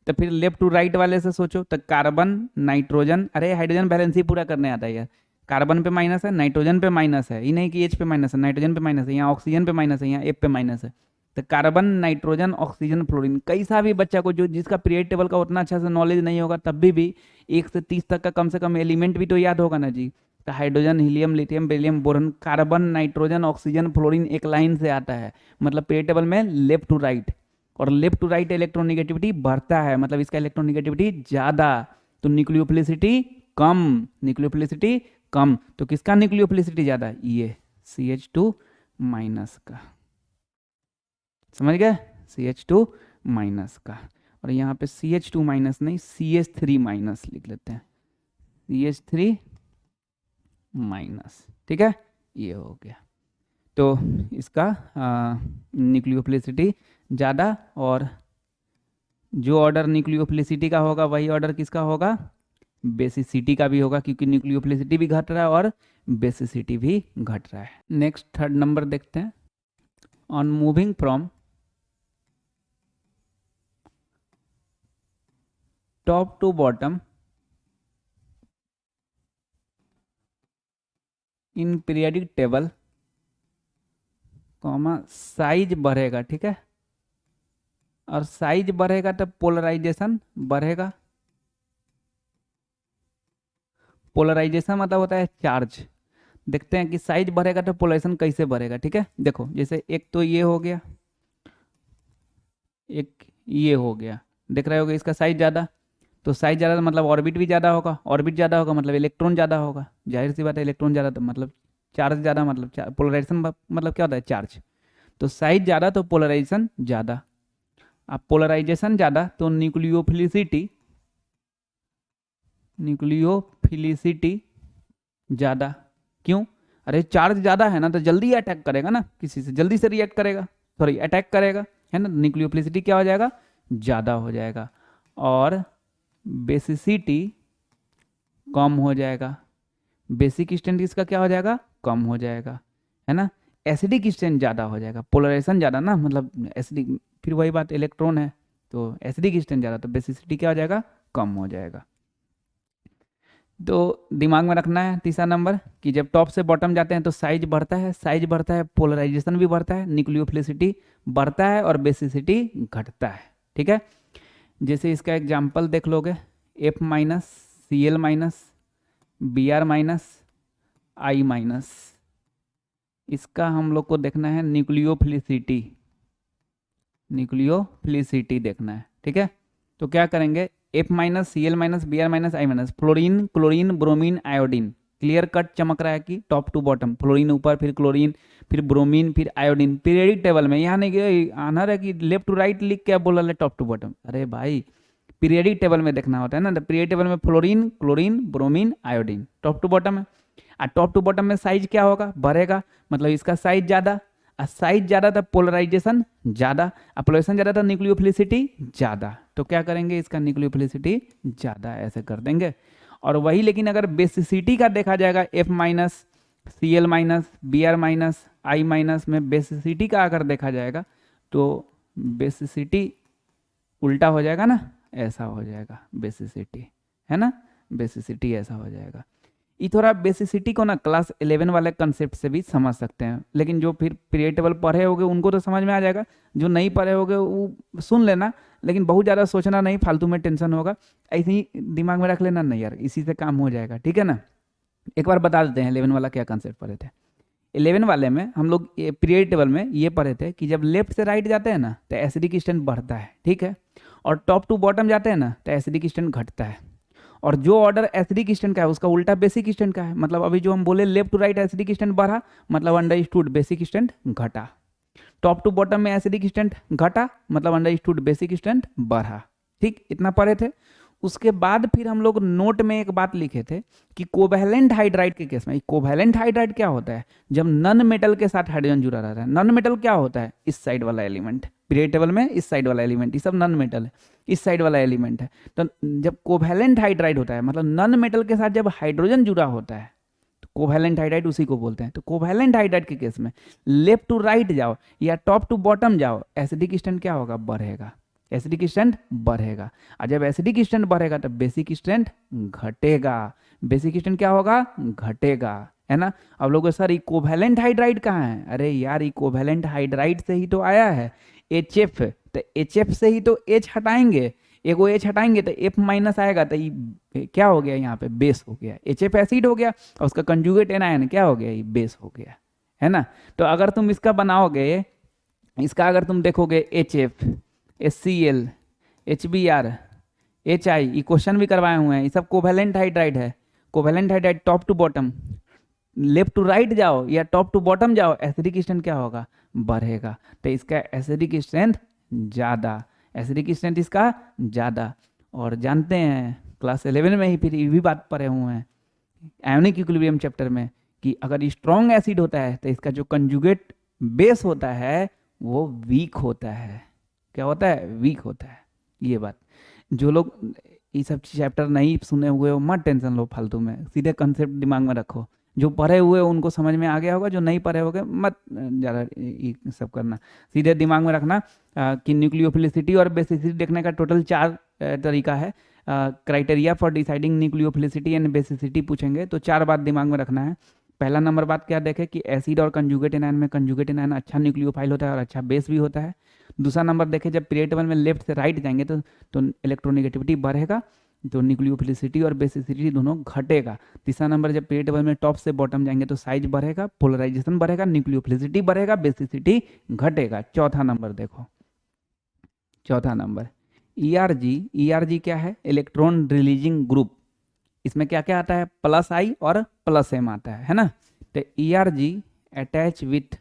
तो फिर लेफ्ट टू राइट वाले से सोचो, तो कार्बन नाइट्रोजन, अरे हाइड्रोजन बैलेंस ही पूरा करने आता है यार, कार्बन पे माइनस है, नाइट्रोजन पे माइनस है, ये नहीं कि H पे माइनस है, नाइट्रोजन पे माइनस है, यहाँ ऑक्सीजन पे माइनस है, यहाँ F पे माइनस है। तो कार्बन नाइट्रोजन ऑक्सीजन फ्लोरीन, कई सा भी बच्चा को जो जिसका पीरियड टेबल का उतना अच्छा से नॉलेज नहीं होगा, तब भी 1 से 30 तक का कम से कम एलिमेंट भी तो याद होगा ना जी। तो hydrogen, helium, lithium, beryllium, boron, carbon, nitrogen, oxygen, fluorine एक लाइन से आता है, मतलब पीरियड टेबल में लेफ्ट टू राइट। और लेफ्ट टू राइट इलेक्ट्रोनिगेटिविटी बढ़ता है, मतलब इसका इलेक्ट्रोनिगेटिविटी ज़्यादा, तो न्यूक्लियोफिलिसिटी कम, न्यूक्लियोफिलिसिटी कम। तो किसका न्यूक्लियोफिलिसिटी ज़्यादा, ये CH2 माइनस का, समझ गए, CH2 माइनस का। और यहाँ पे CH2 माइनस नहीं, CH3 माइनस लिख लेते हैं, CH3 माइनस, ठीक है, ये हो गया। तो इसका न्यूक्लियोफिलिसिटी ज़्यादा, और जो ऑर्डर न्यूक्लियोफिलिसिटी का होगा वही ऑर्डर किसका होगा, बेसिसिटी का भी होगा, क्योंकि न्यूक्लियोफिलिसिटी भी घट रहा है और बेसिसिटी भी घट रहा है। नेक्स्ट थर्ड नंबर देखते हैं, on moving from top to bottom in periodic table, comma size बढ़ेगा, ठीक है, और साइज बढ़ेगा तो पोलराइजेशन बढ़ेगा। पोलराइजेशन मतलब होता है चार्ज। देखते हैं कि साइज बढ़ेगा तो पोलराइजेशन कैसे बढ़ेगा, ठीक है। देखो जैसे एक तो ये हो गया, एक ये हो गया, देख रहे होगे इसका साइज ज़्यादा, तो साइज ज़्यादा मतलब ऑर्बिट भी ज़्यादा होगा, ऑर्बिट ज़्यादा होगा मतलब इलेक्ट्रॉन ज़्यादा होगा, जाहिर सी बात है इलेक्ट्रॉन ज़्यादा तो मतलब चार्ज ज़्यादा, मतलब पोलराइजेशन मतलब क्या होता है, चार्ज। तो साइज ज़्यादा तो पोलराइजेशन ज़्यादा, अब पोलराइजेशन ज़्यादा तो न्यूक्लियोफिलिसिटी ज़्यादा। क्यों, अरे चार्ज ज़्यादा है ना, तो जल्दी अटैक करेगा ना, किसी से जल्दी से रिएक्ट करेगा, सॉरी अटैक करेगा, है ना। न्यूक्लियोफिलिसिटी क्या हो जाएगा, ज़्यादा हो जाएगा, और बेसिसिटी कम हो जाएगा, बेसिक स्ट्रेंथ इसका क्या हो जाएगा, कम हो जाएगा, है ना। एसिडिक स्ट्रेंथ ज़्यादा हो जाएगा, पोलराइजेशन ज़्यादा ना, मतलब एसिडिक, फिर वही बात इलेक्ट्रॉन है, तो एसिडिक स्ट्रेंथ ज़्यादा, तो बेसिसिटी क्या हो जाएगा, कम हो जाएगा। तो दिमाग में रखना है तीसरा नंबर कि जब टॉप से बॉटम जाते हैं तो साइज बढ़ता है, साइज बढ़ता है, पोलराइजेशन भी बढ़ता है, न्यूक्लियोफिलिसिटी बढ़ता है और बेसिसिटी घटता है, ठीक है। जैसे इसका एग्जांपल देख लोगे, F minus, Cl minus, Br minus, I minus, इसका हम लोग को देखना है न्यूक्लियोफिलिसिटी, न्यूक्लियोफिलिसिटी देखना है, ठीक है। तो क्या करेंगे, F minus C L minus B R minus I minus, fluorine chlorine bromine iodine, clear cut चमक रहा है कि टॉप टू बॉटम, फ्लोरीन ऊपर, फिर क्लोरीन, फिर ब्रोमीन, फिर आयोडीन, पीरियडिक टेबल में। यहाँ नहीं कि आना है कि लेफ्ट टू राइट लिख के बोला टॉप टू बॉटम, अरे भाई पीरियडिक टेबल में देखना होता है ना। तो पीरियडिक टेबल में fluorine chlorine bromine iodine top to bottom है। और टॉप टू बॉटम में साइज क्या होगा, बढ़ेगा, मतलब इसका साइज ज़्यादा, और साइज ज़्यादा था पोलराइजेशन ज़्यादा, और पोलराइजेशन ज़्यादा था न्यूक्लियोफिलिसिटी ज़्यादा। तो क्या करेंगे, इसका न्यूक्लियोफिलिसिटी ज़्यादा ऐसे कर देंगे। और वही लेकिन अगर बेसिसिटी का देखा जाएगा, F minus C L minus B R minus I minus में बेसिसिटी का अगर देखा जाएगा तो बेसिसिटी उल्टा हो जाएगा ना, ऐसा हो जाएगा बेसिसिटी, है ना, बेसिसिटी ऐसा हो जाएगा। ये थोड़ा बेसिसिटी को ना क्लास 11 वाले कंसेप्ट से भी समझ सकते हैं, लेकिन जो फिर पीरियड टेबल पढ़े होगे उनको तो समझ में आ जाएगा, जो नहीं पढ़े होगे वो सुन लेना, लेकिन बहुत ज़्यादा सोचना नहीं, फालतू में टेंशन होगा, ऐसे ही दिमाग में रख लेना, नहीं यार इसी से काम हो जाएगा, ठीक है ना। एक बार बता देते हैं 11 वाला क्या कंसेप्ट पढ़े थे। 11 वाले में हम लोग पीरियड टेबल में ये पढ़े थे कि जब लेफ्ट से राइट जाते हैं ना तो एसिडिक स्ट्रेंथ बढ़ता है, ठीक है, और टॉप टू बॉटम जाते हैं ना तो एसिडिक स्ट्रेंथ घटता है। और जो ऑर्डर एसिडिक स्ट्रेंथ का है उसका उल्टा बेसिक स्ट्रेंथ का है, मतलब अभी जो हम बोले left to right acidic strength बढ़ा, मतलब अंडरस्टूड बेसिक स्ट्रेंथ घटा। टॉप टू बॉटम में एसिडिक स्ट्रेंथ घटा, मतलब अंडरस्टूड बेसिक स्ट्रेंथ बढ़ा, ठीक, इतना पढ़े थे। उसके बाद फिर हम लोग नोट में एक बात लिखे थे कि कोवैलेंट हाइड्राइड के केस में, कोवैलेंट हाइड्राइड क्या होता है, जब नन मेटल के साथ हाइड्रोजन जुड़ा रहता है। नन मेटल क्या होता है, इस साइड वाला एलिमेंट, पीरियड टेबल में इस साइड वाला एलिमेंट, ये सब नन मेटल है, इस साइड वाला एलिमेंट है। तो जब कोवैलेंट हाइड्राइड होता है, मतलब नन मेटल के साथ जब हाइड्रोजन जुड़ा होता है, तो कोवैलेंट हाइड्राइड उसी को बोलते हैं। तो कोवैलेंट हाइड्राइड के केस में लेफ्ट टू राइट जाओ या टॉप टू बॉटम जाओ, एसिडिक स्ट्रेंथ क्या होगा, बढ़ेगा, एसिडिक स्ट्रेंथ बढ़ेगा। और जब एसिडिक स्ट्रेंथ बढ़ेगा तब बेसिक स्ट्रेंथ घटेगा, बेसिक स्ट्रेंथ क्या होगा, घटेगा, है ना। अब लोग सर इकोवैलेंट हाइड्राइड कहाँ है, अरे यार इकोवैलेंट हाइड्राइड से ही तो आया है HF, तो HF से ही तो H हटाएंगे, एगो H हटाएंगे तो F माइनस आएगा, तो ये क्या हो गया, यहाँ पे बेस हो गया, HF एसिड हो गया, और उसका कंजुगेट एनायन क्या हो गया, ये बेस हो गया, है ना। तो अगर तुम इसका बनाओगे, इसका अगर तुम देखोगे HF HCl HBr HI, ये क्वेश्चन भी करवाए हुए हैं, ये सब कोवैलेंट हाइड्राइड है। Covalent hydride top to bottom, left to right जाओ या टॉप टू बॉटम जाओ, एसिडिक स्ट्रेंथ क्या होगा, बढ़ेगा। तो इसका एसिडिक स्ट्रेंथ ज़्यादा, एसिडिक स्ट्रेंथ इसका ज़्यादा। और जानते हैं क्लास 11 में ही फिर ये भी बात पढ़े हुए हैं आयोनिक इक्विलिब्रियम चैप्टर में कि अगर स्ट्रॉन्ग एसिड होता है तो इसका जो कंजुगेट बेस होता है वो वीक होता है, क्या होता है, वीक होता है। ये बात जो लोग ये सब चैप्टर नहीं सुने हुए हो मत टेंशन लो फालतू में, सीधे कंसेप्ट दिमाग में रखो, जो पढ़े हुए उनको समझ में आ गया होगा, जो नहीं पढ़े होगे मत ज़्यादा ये सब करना, सीधे दिमाग में रखना कि न्यूक्लियोफिलिसिटी और बेसिसिटी देखने का टोटल 4 तरीका है। Criteria for deciding nucleophilicity and basicity पूछेंगे तो 4 बात दिमाग में रखना है। पहला नंबर बात क्या देखे कि एसिड और कंजुगेट एनायन में कंजुगेट एनायन अच्छा न्यूक्लियोफाइल होता है और अच्छा बेस भी होता है। दूसरा नंबर देखे जब पीरियड टेबल में लेफ्ट से राइट जाएंगे तो इलेक्ट्रोनेगेटिविटी बढ़ेगा, तो न्यूक्लियोफिलिसिटी और बेसिसिटी दोनों घटेगा। तीसरा नंबर जब पीरियड टेबल में टॉप से बॉटम जाएंगे तो साइज बढ़ेगा, पोलराइजेशन बढ़ेगा, न्यूक्लियोफिलिसिटी बढ़ेगा, बेसिसिटी घटेगा। चौथा नंबर देखो, चौथा नंबर ERG क्या है, इलेक्ट्रॉन रिलीजिंग ग्रुप, इसमें क्या क्या आता है, प्लस I और प्लस M आता है ना। तो ERG attach with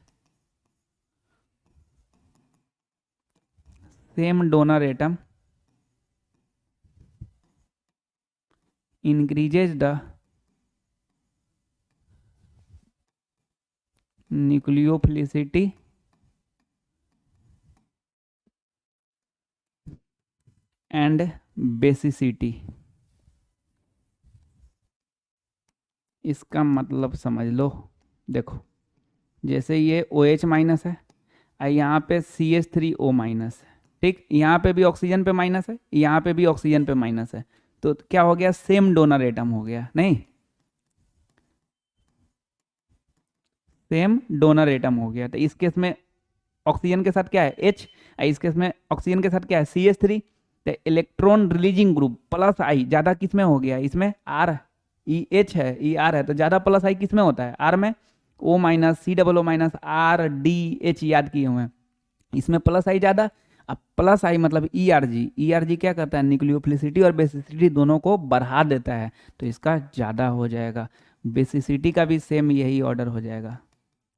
same donor atom increases the nucleophilicity and basicity। इसका मतलब समझ लो, देखो जैसे ये OH माइनस है और यहाँ पे CH3O माइनस है, ठीक, यहाँ पे भी ऑक्सीजन पे माइनस है, यहाँ पे भी ऑक्सीजन पे माइनस है, तो क्या हो गया, सेम डोनर एटम हो गया, नहीं सेम डोनर एटम हो गया। तो इस केस में ऑक्सीजन के साथ क्या है H, इस केस में ऑक्सीजन के साथ क्या है CH3। तो electron releasing group plus I ज़्यादा किस में हो गया, इसमें R, EH है ER है, तो ज़्यादा प्लस I किस में होता है, R में। O माइनस COO- RDH याद किए हुए हैं, इसमें प्लस आई ज़्यादा। अब प्लस आई मतलब ERG क्या करता है, न्यूक्लियोफिलिसिटी और बेसिसिटी दोनों को बढ़ा देता है, तो इसका ज़्यादा हो जाएगा। बेसिसिटी का भी सेम यही ऑर्डर हो जाएगा,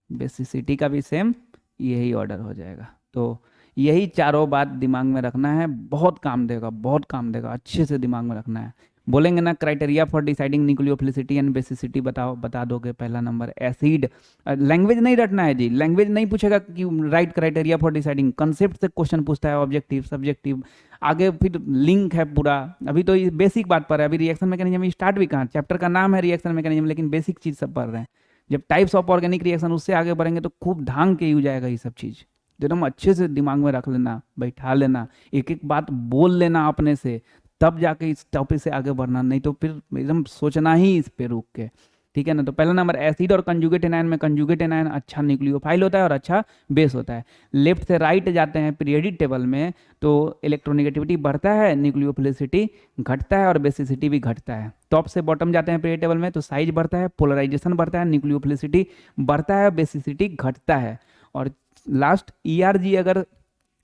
बेसिसिटी का भी सेम यही ऑर्डर हो जाएगा। तो यही चारों बात दिमाग में रखना है, बहुत काम देगा, बहुत काम देगा, अच्छे से दिमाग में रखना है। बोलेंगे ना criteria for deciding nucleophilicity and basicity बताओ, बता दोगे पहला नंबर एसिड। लैंग्वेज नहीं रटना है जी, लैंग्वेज नहीं पूछेगा कि right criteria for deciding, concept से क्वेश्चन पूछता है, ऑब्जेक्टिव सब्जेक्टिव, आगे फिर लिंक है पूरा। अभी तो ये बेसिक बात पर है, अभी रिएक्शन मैकेनिज्म स्टार्ट भी कहाँ, चैप्टर का नाम है रिएक्शन मैकेनिज्म, लेकिन बेसिक चीज़ सब पढ़ रहे हैं। जब टाइप्स ऑफ ऑर्गेनिक रिएक्शन उससे आगे बढ़ेंगे तो खूब ढांग के यूज जाएगा ये सब चीज़, एकदम अच्छे से दिमाग में रख लेना, बैठा लेना, एक एक बात बोल लेना अपने से, तब जाके इस टॉपिक से आगे बढ़ना, नहीं तो फिर एकदम सोचना ही इस पे रुक के, ठीक है ना। तो पहला नंबर एसिड और कंजुगेट एनायन में, कंजुगेट एनायन अच्छा न्यूक्लियोफाइल होता है और अच्छा बेस होता है। लेफ्ट से राइट जाते हैं पीरियडिक टेबल में, तो इलेक्ट्रोनेगेटिविटी बढ़ता है, न्यूक्लियोफिलिसिटी घटता है और बेसिसिटी भी घटता है। टॉप से बॉटम जाते हैं पीरियड टेबल में, तो साइज बढ़ता है, पोलराइजेशन बढ़ता है, न्यूक्लियोफिलिसिटी बढ़ता है, बेसिसिटी घटता है। और लास्ट ERG अगर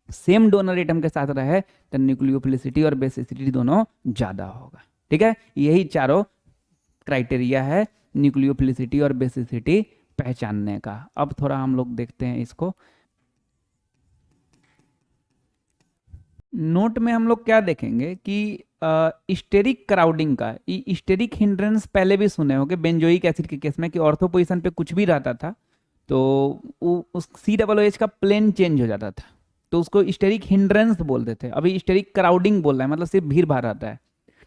सेम डोनर एटम के साथ रहे तो न्यूक्लियोफिलिसिटी और बेसिसिटी दोनों ज़्यादा होगा, ठीक है। यही चारों क्राइटेरिया है न्यूक्लियोफिलिसिटी और बेसिसिटी पहचानने का। अब थोड़ा हम लोग देखते हैं इसको, नोट में हम लोग क्या देखेंगे कि स्टेरिक क्राउडिंग का, स्टेरिक हिंड्रेंस पहले भी सुने होंगे बेंजोइक एसिड के केस में, कि ऑर्थो पोजीशन पे कुछ भी रहता था तो उस COOH का प्लेन चेंज हो जाता था, तो उसको स्टेरिक हिंड्रेंस बोलते थे। अभी स्टेरिक क्राउडिंग बोल रहा है, मतलब सिर्फ भीड़ भाड़ रहता है।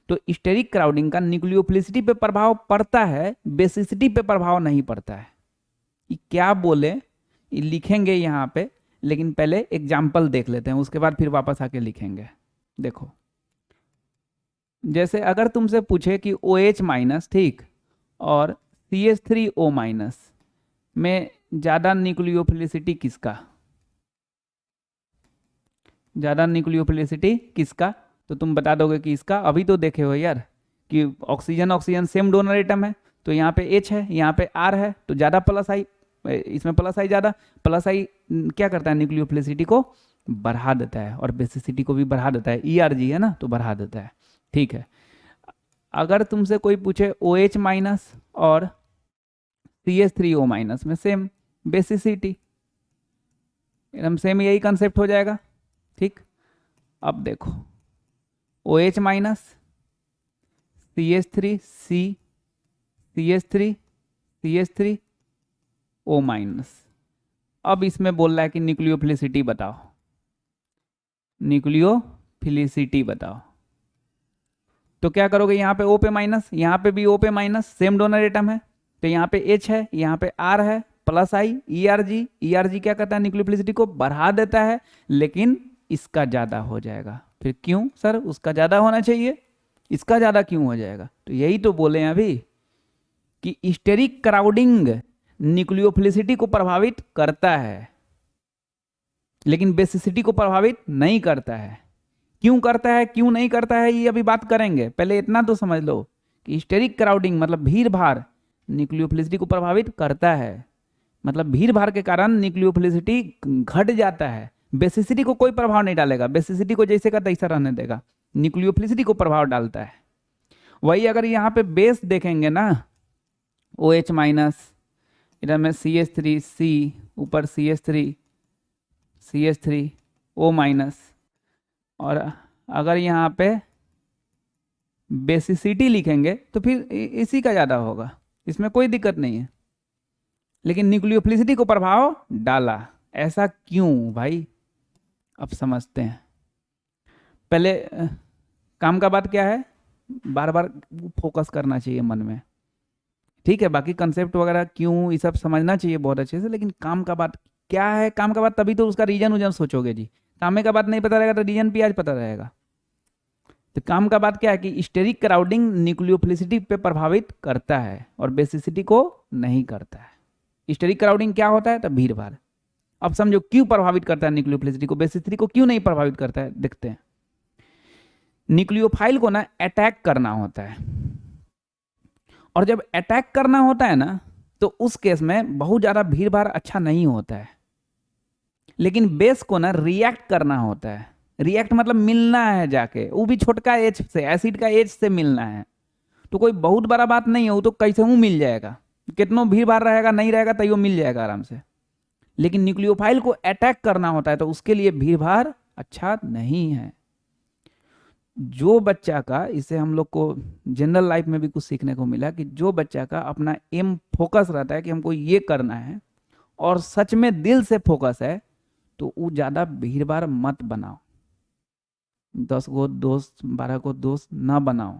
तो स्टेरिक क्राउडिंग का न्यूक्लियोफिलिसिटी पे प्रभाव पड़ता है, बेसिसिटी पे प्रभाव नहीं पड़ता है। ये क्या बोले ये लिखेंगे यहाँ पे, लेकिन पहले एग्जाम्पल देख लेते हैं, उसके बाद फिर वापस आके लिखेंगे। देखो, जैसे अगर तुमसे पूछे कि OH माइनस, ठीक, और CH3O माइनस में ज़्यादा न्यूक्लियोफिलिसिटी किसका, ज़्यादा न्यूक्लियोफिलिसिटी किसका, तो तुम बता दोगे कि इसका। अभी तो देखे हो यार कि oxygen oxygen same donor atom है, तो यहाँ पे H है, यहाँ पे R है, तो ज़्यादा प्लस आई, इसमें प्लस आई ज़्यादा, प्लस आई क्या करता है, न्यूक्लियोफिलिसिटी को बढ़ा देता है और बेसिसिटी को भी बढ़ा देता है, ERG है ना, तो बढ़ा देता है, ठीक है। अगर तुमसे कोई पूछे OH माइनस और CH3O माइनस में सेम बेसिसिटी, एकदम सेम यही कंसेप्ट हो जाएगा, ठीक। अब देखो OH minus CH3C CH3O minus. अब इसमें बोल रहा है कि न्यूक्लियोफिलिसिटी बताओ, न्यूक्लियोफिलिसिटी बताओ, तो क्या करोगे, यहाँ पे O पे माइनस, यहाँ पे भी O पे माइनस, सेम डोनर एटम है, तो यहाँ पे H है, यहाँ पे R है, प्लस आई, ERG क्या करता है, न्यूक्लियोफिलिसिटी को बढ़ा देता है, लेकिन इसका ज़्यादा हो जाएगा। फिर क्यों सर, उसका ज़्यादा होना चाहिए, इसका ज़्यादा क्यों हो जाएगा, तो यही तो बोले हैं अभी कि स्टेरिक क्राउडिंग न्यूक्लियोफिलिसिटी को प्रभावित करता है, लेकिन बेसिसिटी को प्रभावित नहीं करता है। क्यों करता है क्यों नहीं करता है ये अभी बात करेंगे, पहले इतना तो समझ लो कि स्टेरिक क्राउडिंग मतलब भीड़ भाड़ न्यूक्लियोफिलिसिटी को प्रभावित करता है, मतलब भीड़ भाड़ के कारण न्यूक्लियोफिलिसिटी घट जाता है, बेसिसिटी को कोई प्रभाव नहीं डालेगा, बेसिसिटी को जैसे का तैसा रहने देगा, न्यूक्लियोफिलिसिटी को प्रभाव डालता है। वही अगर यहाँ पे बेस देखेंगे ना, OH माइनस, इधर में CH3C, ऊपर CH3O माइनस, और अगर यहाँ पे बेसिसिटी लिखेंगे तो फिर इसी का ज़्यादा होगा, इसमें कोई दिक्कत नहीं है, लेकिन न्यूक्लियोफिलिसिटी को प्रभाव डाला, ऐसा क्यों भाई, अब समझते हैं। पहले काम का बात क्या है, बार बार फोकस करना चाहिए मन में, ठीक है। बाकी कंसेप्ट वगैरह क्यों ये सब समझना चाहिए बहुत अच्छे से, लेकिन काम का बात क्या है, काम का बात तभी तो उसका रीजन उजन सोचोगे जी, काम का बात नहीं पता रहेगा तो रीजन भी आज पता रहेगा। तो काम का बात क्या है कि स्टेरिक क्राउडिंग न्यूक्लियोफिलिसिटी पे प्रभावित करता है और बेसिसिटी को नहीं करता है। स्टेरिक क्राउडिंग क्या होता है, तो भीड़ भाड़। अब समझो क्यों प्रभावित करता है न्यूक्लियोफिलिसिटी को, बेसिसिटी को क्यों नहीं प्रभावित करता है, देखते हैं। न्यूक्लियोफाइल को ना अटैक करना होता है, और जब अटैक करना होता है ना तो उस केस में बहुत ज़्यादा भीड़ भाड़ अच्छा नहीं होता है। लेकिन बेस को ना रिएक्ट करना होता है। रिएक्ट मतलब मिलना है जाके, वो भी छोटका एच से, एसिड का एच से मिलना है। तो कोई बहुत बड़ा बात नहीं है, वो तो कैसे हूँ मिल जाएगा, कितनों भीड़ भाड़ रहेगा नहीं रहेगा तैयो मिल जाएगा आराम से। लेकिन न्यूक्लियोफाइल को अटैक करना होता है तो उसके लिए भीड़ भाड़ अच्छा नहीं है। जो बच्चा का, इससे हम लोग को जनरल लाइफ में भी कुछ सीखने को मिला कि जो बच्चा का अपना एम फोकस रहता है कि हमको ये करना है और सच में दिल से फोकस है, तो वो ज़्यादा भीड़ भाड़ मत बनाओ। 10 को दोस्त 12 को दोस्त ना बनाओ।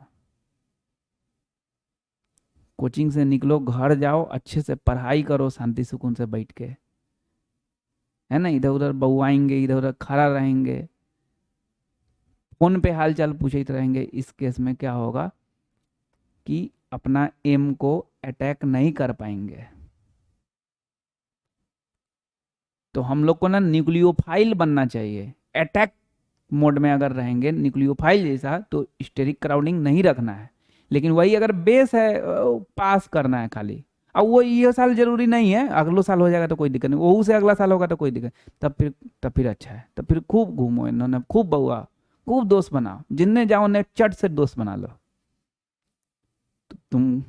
कोचिंग से निकलो, घर जाओ, अच्छे से पढ़ाई करो शांति सुकून से बैठ के, है ना। इधर उधर बउआएंगे, इधर उधर खड़ा रहेंगे, फोन पे हालचाल पूछते रहेंगे, इस केस में क्या होगा कि अपना एम को अटैक नहीं कर पाएंगे। तो हम लोग को ना न्यूक्लियोफाइल बनना चाहिए। अटैक मोड में अगर रहेंगे न्यूक्लियोफाइल जैसा तो स्टेरिक क्राउडिंग नहीं रखना है। लेकिन वही अगर बेस है पास करना है खाली। अब वो ये साल जरूरी नहीं है, अगले साल हो जाएगा तो कोई दिक्कत नहीं, वो से अगला साल होगा तो कोई दिक्कत। तब फिर अच्छा है, तब फिर खूब घूमो, इन्होंने खूब बउआ, खूब दोस्त बनाओ, जिनने जाओ ने चट से दोस्त बना लो। तो तुम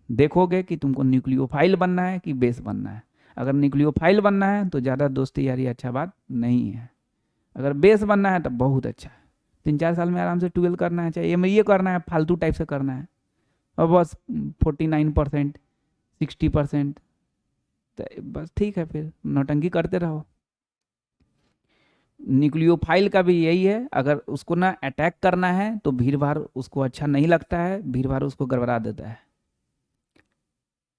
देखोगे कि तुमको न्यूक्लियोफाइल बनना है कि बेस बनना है। अगर न्यूक्लियोफाइल बनना है तो ज़्यादा दोस्ती यारी अच्छा बात नहीं है। अगर बेस बनना है तो बहुत अच्छा है। 3-4 साल में आराम से 12 करना है, चाहिए ये करना है, फालतू टाइप से करना है, और बस 49% 60%, तो बस ठीक है, फिर नौटंकी करते रहो। न्यूक्लियोफाइल का भी यही है, अगर उसको ना अटैक करना है तो भीड़ भाड़ उसको अच्छा नहीं लगता है, भीड़ भाड़ उसको गड़बड़ा देता है।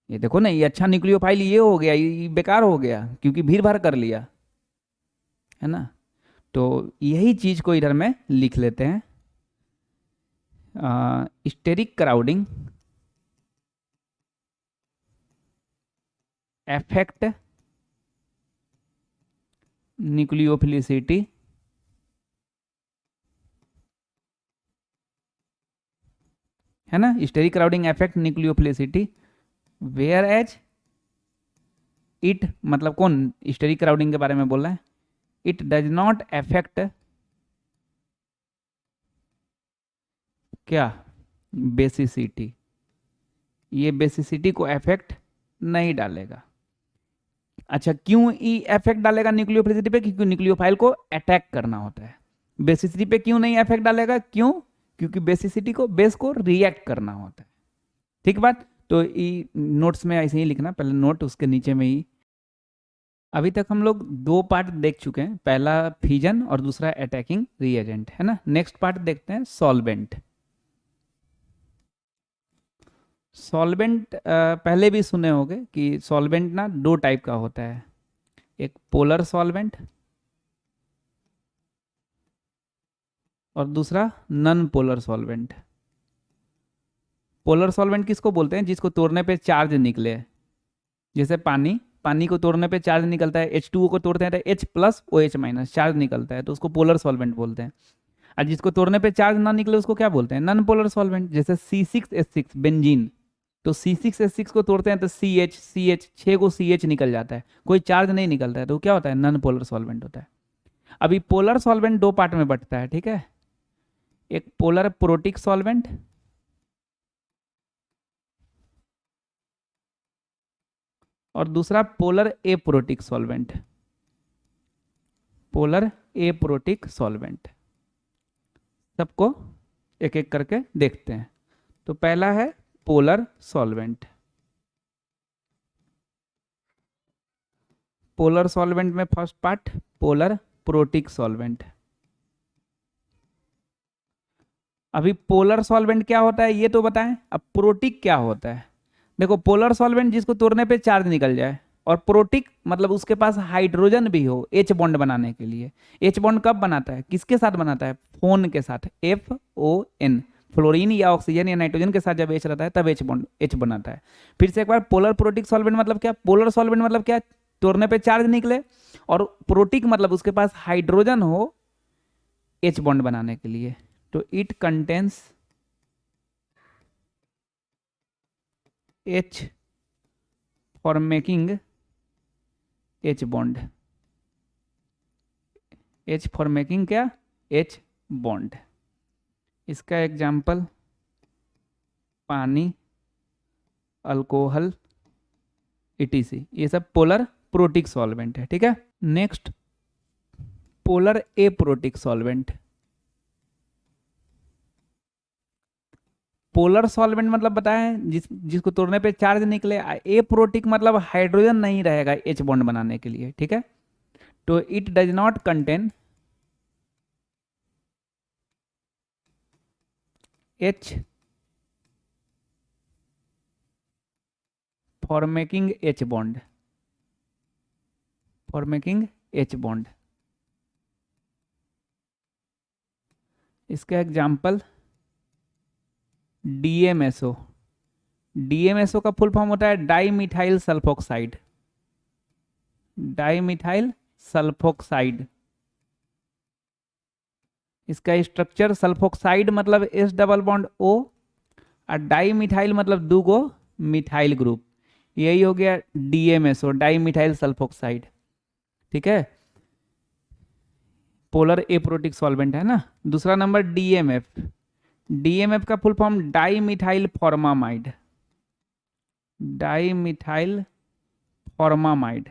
ये देखो ना, ये अच्छा न्यूक्लियोफाइल ये हो गया, ये बेकार हो गया क्योंकि भीड़ भाड़ कर लिया, है ना। तो यही चीज को इधर में लिख लेते हैं, स्टेरिक क्राउडिंग अफेक्ट न्यूक्लियोफिलिसिटी है ना। Steric crowding affect nucleophilicity, where as it, मतलब कौन स्टेरिक क्राउडिंग के बारे में बोल रहा है, इट डज नॉट अफेक्ट क्या, बेसिसिटी। ये बेसिसिटी को अफेक्ट नहीं डालेगा। अच्छा, क्यों ई अफेक्ट डालेगा न्यूक्लियोफिलिसिटी पे, क्योंकि न्यूक्लियोफाइल को अटैक करना होता है। बेसिसिटी पे क्यों नहीं अफेक्ट डालेगा, क्यों, क्योंकि बेसिसिटी को, बेस को रिएक्ट करना होता है। ठीक बात। तो ई नोट्स में ऐसे ही लिखना, पहले नोट उसके नीचे में ही। अभी तक हम लोग 2 पार्ट देख चुके हैं, पहला फिजन और दूसरा अटैकिंग रिएजेंट, है ना। नेक्स्ट पार्ट देखते हैं सॉल्वेंट। सॉल्वेंट पहले भी सुने होंगे कि सॉल्वेंट ना 2 टाइप का होता है, एक पोलर सॉल्वेंट और दूसरा non polar solvent. Polar solvent किसको बोलते हैं, जिसको तोड़ने पे चार्ज निकले, जैसे पानी, पानी को तोड़ने पे चार्ज निकलता है, H2O को तोड़ते हैं तो H+OH- चार्ज निकलता है, तो उसको पोलर सॉल्वेंट बोलते हैं। और जिसको तोड़ने पे चार्ज ना निकले उसको क्या बोलते हैं, नॉन पोलर सॉल्वेंट। जैसे C6H6 बेंजीन, तो C6H6 को तोड़ते हैं तो CH 6 को CH निकल जाता है, कोई चार्ज नहीं निकलता है, तो क्या होता है, नॉन पोलर सॉल्वेंट होता है। अभी पोलर सॉल्वेंट 2 पार्ट में बंटता है, ठीक है। एक पोलर प्रोटिक सॉल्वेंट और दूसरा polar aprotic solvent. Polar aprotic solvent, सबको एक एक करके देखते हैं। तो पहला है पोलर सॉल्वेंट। पोलर सॉल्वेंट में first part polar protic solvent. अभी पोलर सॉल्वेंट क्या होता है ये तो बताएं, अब प्रोटिक क्या होता है। देखो, पोलर सॉल्वेंट जिसको तोड़ने पे चार्ज निकल जाए, और प्रोटिक मतलब उसके पास हाइड्रोजन भी हो एच बॉन्ड बनाने के लिए। एच बॉन्ड कब बनाता है, किसके साथ बनाता है, फोन के साथ, FON, फ्लोरीन या ऑक्सीजन या नाइट्रोजन के साथ जब एच रहता है तब एच बॉन्ड एच बनाता है। फिर से एक बार, पोलर प्रोटिक सॉल्वेंट मतलब क्या, पोलर सॉल्वेंट मतलब क्या, तोड़ने पे चार्ज निकले, और प्रोटिक मतलब उसके पास हाइड्रोजन हो एच बॉन्ड बनाने के लिए। तो it contains H for making H bond, H for making क्या, एच बॉन्ड। इसका एग्जाम्पल पानी, अल्कोहल, ETC, ये सब पोलर प्रोटिक सॉल्वेंट है, ठीक है। Next polar aprotic solvent. Polar solvent मतलब बताएं जिसको तोड़ने पे चार्ज निकले। एप्रोटिक मतलब हाइड्रोजन नहीं रहेगा एच बॉन्ड बनाने के लिए, ठीक है। तो it does not contain H for making H bond, for making H bond. इसका एग्जाम्पल DMSO। DMSO का फुल फॉर्म होता है di methyl sulphoxide, di methyl sulphoxide. इसका स्ट्रक्चर सल्फोक्साइड मतलब S डबल बॉन्ड O, और डाई मिथाइल मतलब दूगो मिथाइल ग्रुप, यही हो गया DMSO, डाई मिथाइल सल्फोक्साइड, ठीक है। पोलर एप्रोटिक सॉल्वेंट है ना। दूसरा नंबर DMF। DMF का full form di methyl formamide, di methyl formamide.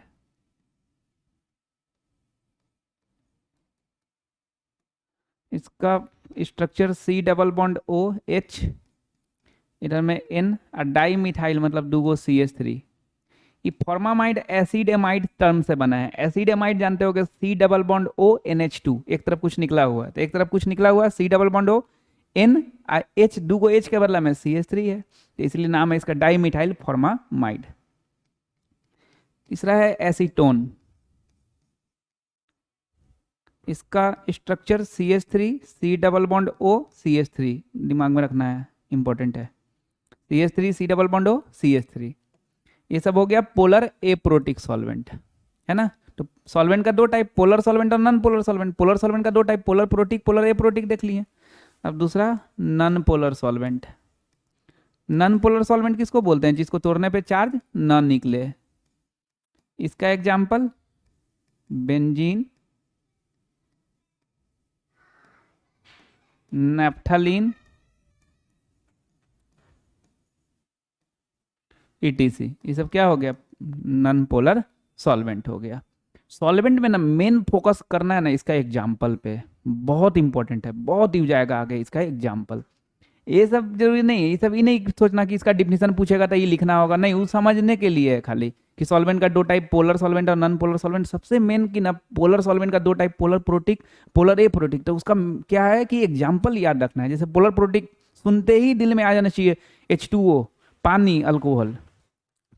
इसका structure C double bond OH, इधर में N, और डाई मिथाइल मतलब दूगो CH3। ये फॉर्मामाइड एसिड एमाइड टर्म से बना है। एसिड एमाइड जानते हो कि C double bond O NH2, एक तरफ कुछ निकला हुआ है, तो एक तरफ कुछ निकला हुआ है C double bond O N, H दूगो H के बदला में CH3 है, तो इसलिए नाम है इसका डाई मिथाइल फॉर्मामाइड। तीसरा है एसीटोन। इसका structure CH3 C double bond O CH3, दिमाग में रखना है, इंपॉर्टेंट है। CH3 C double bond O CH3, ये सब हो गया पोलर एप्रोटिक सॉल्वेंट, है ना। तो सॉल्वेंट का दो टाइप, पोलर सॉल्वेंट और non polar solvent. Polar solvent का दो type, polar protic, polar aprotic देख लिए। अब दूसरा non polar solvent. Non polar solvent किसको बोलते हैं, जिसको तोड़ने पे चार्ज ना निकले। इसका एग्जाम्पल बेंजीन, नैप्थलीन, ETC, ये सब क्या हो गया, नॉन पोलर सॉल्वेंट हो गया। सॉल्वेंट में ना मेन फोकस करना है ना इसका एग्जाम्पल पे, बहुत इंपॉर्टेंट है, बहुत यूज आएगा आगे इसका एग्जाम्पल। ये सब जरूरी नहीं है, ये सब ये नहीं सोचना कि इसका डिफिनेशन पूछेगा तो ये लिखना होगा, नहीं, वो समझने के लिए है खाली कि सॉल्वेंट का दो टाइप, पोलर सॉल्वेंट और नॉन पोलर सॉल्वेंट। सबसे मेन कि ना पोलर सॉल्वेंट का दो type, polar protic, polar aprotic. तो उसका क्या है कि एग्जाम्पल याद रखना है। जैसे पोलर प्रोटिक सुनते ही दिल में आ जाना चाहिए H2O, पानी, अल्कोहल।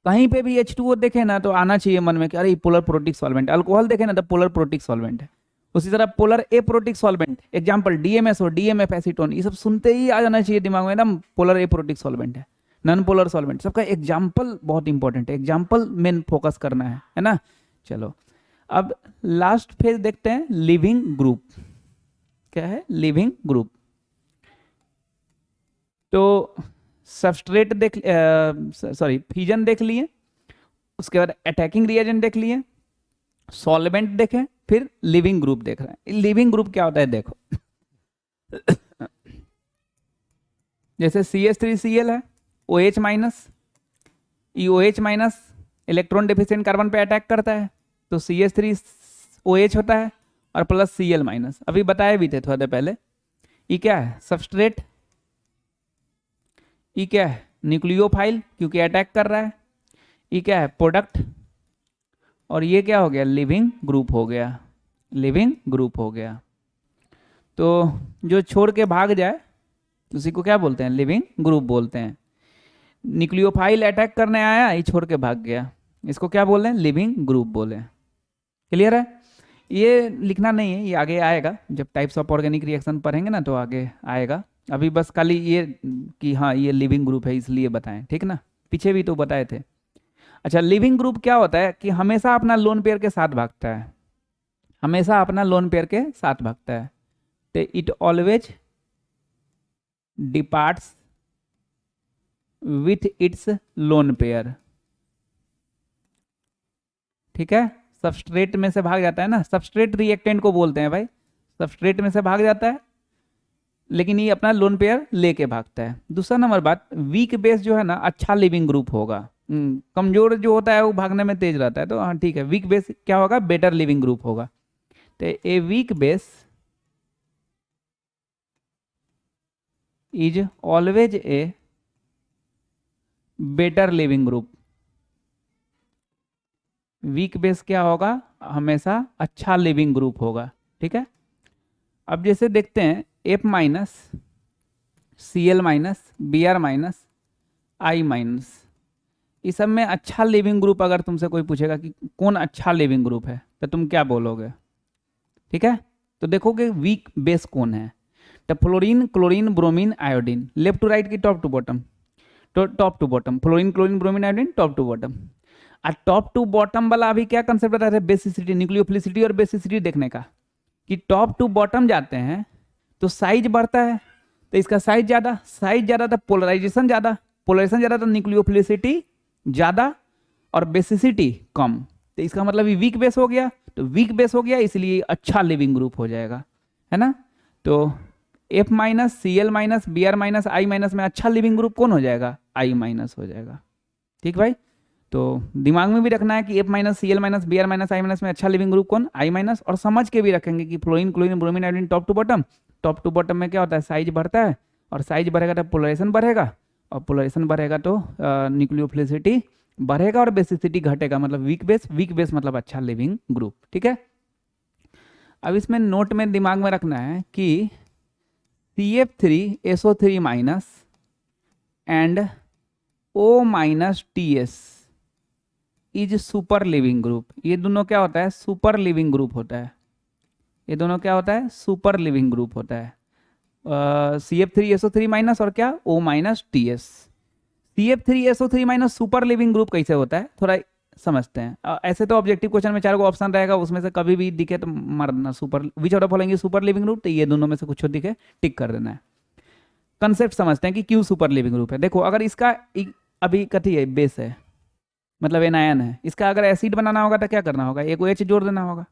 कहीं पे भी H2O देखे ना तो आना चाहिए मन में कि अरे पोलर प्रोटिक सॉल्वेंट। अल्कोहल देखे ना तो पोलर प्रोटिक सॉल्वेंट है। उसी तरह polar aprotic solvent, example DMSO, DMF, acetone, ये सब सुनते ही आ जाना चाहिए दिमाग में ना पोलर एप्रोटिक सॉल्वेंट है। नॉन पोलर सॉल्वेंट सबका एग्जाम्पल बहुत इंपॉर्टेंट है, एग्जाम्पल मेन फोकस करना है ना। चलो अब लास्ट फेज देखते हैं, लिविंग ग्रुप। क्या है लिविंग ग्रुप? तो सबस्ट्रेट देख, सॉरी फिजन देख लिए, उसके बाद अटैकिंग रिएजेंट देख लिए, सॉल्वेंट देखें, फिर लिविंग ग्रुप देख रहे हैं। लिविंग ग्रुप क्या होता है देखो, जैसे CH3Cl है, OH minus, OH minus electron deficient carbon पे अटैक करता है, तो CH3OH होता है, और प्लस Cl माइनस, अभी बताए भी थे थोड़ा देर पहले। ये क्या है, सबस्ट्रेट। ये क्या है, न्यूक्लियोफाइल, क्योंकि अटैक कर रहा है। ये क्या है, प्रोडक्ट। और ये क्या हो गया, लिविंग ग्रुप हो गया, लिविंग ग्रुप हो गया। तो जो छोड़ के भाग जाए उसी को क्या बोलते हैं, लिविंग ग्रुप बोलते हैं। न्यूक्लियोफाइल अटैक करने आया, ये छोड़ के भाग गया, इसको क्या बोल रहे हैं, लिविंग ग्रुप बोले। क्लियर है? ये लिखना नहीं है, ये आगे आएगा जब टाइप्स ऑफ ऑर्गेनिक रिएक्शन पढ़ेंगे ना, तो आगे आएगा। अभी बस खाली ये कि हाँ ये लिविंग ग्रुप है इसलिए बताएं, ठीक ना, पीछे भी तो बताए थे। अच्छा, लिविंग ग्रुप क्या होता है कि हमेशा अपना लोन पेयर के साथ भागता है, हमेशा अपना लोन पेयर के साथ भागता है। तो it always departs with its lone pair, ठीक है, सबस्ट्रेट में से भाग जाता है ना, सबस्ट्रेट रिएक्टेंट को बोलते हैं भाई, सबस्ट्रेट में से भाग जाता है, लेकिन ये अपना लोन पेयर लेके भागता है। दूसरा नंबर बात, वीक बेस जो है ना अच्छा लिविंग ग्रुप होगा। कमजोर जो होता है वो भागने में तेज रहता है, तो हाँ ठीक है, वीक बेस क्या होगा, बेटर लिविंग ग्रुप होगा। तो a weak base is always a better leaving group. Weak base क्या होगा, हमेशा अच्छा लिविंग ग्रुप होगा। ठीक है, अब जैसे देखते हैं F minus, C L minus, B R minus, I minus, इस सब में अच्छा लिविंग ग्रुप अगर तुमसे कोई पूछेगा कि कौन अच्छा लिविंग ग्रुप है, तो तुम क्या बोलोगे? ठीक है, तो देखोगे वीक बेस कौन है, तो fluorine, chlorine, bromine, iodine, left to right की टॉप टू बॉटम, तो top to bottom, fluorine, chlorine, bromine, iodine, top to bottom. और टॉप टू बॉटम वाला अभी क्या कंसेप्ट बता रहे हैं, बेसिसिटी, न्यूक्लियोफिलिसिटी और बेसिसिटी देखने का, कि टॉप टू बॉटम जाते हैं तो साइज बढ़ता है, तो इसका साइज ज़्यादा तो पोलराइजेशन ज़्यादा तो न्यूक्लियोफिलिसिटी ज़्यादा और बेसिसिटी कम, तो इसका मतलब ये वीक बेस हो गया, तो वीक बेस हो गया इसलिए अच्छा लिविंग ग्रुप हो जाएगा, है ना। तो F minus, C L minus, B R minus, I minus में अच्छा लिविंग ग्रुप कौन हो जाएगा, आई माइनस हो जाएगा। ठीक भाई, तो दिमाग में भी रखना है कि F minus, C L minus, B R minus, I minus में अच्छा लिविंग ग्रुप कौन, आई माइनस, और समझ के भी रखेंगे कि fluorine, chlorine, bromine, iodine top to bottom में क्या होता है, साइज बढ़ता है, और साइज बढ़ेगा तो पोलराइजेशन बढ़ेगा, और पोलराइजेशन बढ़ेगा तो न्यूक्लियोफिलिसिटी बढ़ेगा और बेसिसिटी घटेगा, मतलब वीक बेस मतलब अच्छा लिविंग ग्रुप। ठीक है, अब इसमें नोट में दिमाग में रखना है कि CF3SO3 minus and O minus TS is super leaving group. ये दोनों क्या होता है, सुपर लिविंग ग्रुप होता है, ये दोनों क्या होता है, सुपर लिविंग ग्रुप होता है। CF3SO3 माइनस और क्या, O minus TS। CF3SO3 minus super leaving group कैसे होता है, थोड़ा समझते हैं। ऐसे तो ऑब्जेक्टिव क्वेश्चन में 4 को ऑप्शन रहेगा, उसमें से कभी भी दिखे तो मार देना, super which of the following is super leaving group, तो ये दोनों में से कुछ दिखे टिक कर देना है। कंसेप्ट समझते हैं कि क्यों सुपर लिविंग ग्रुप है। देखो, अगर इसका अभी कथी है, बेस है, मतलब एनायन है, इसका अगर एसिड बनाना होगा तो क्या करना होगा, एक OH जोड़ देना होगा,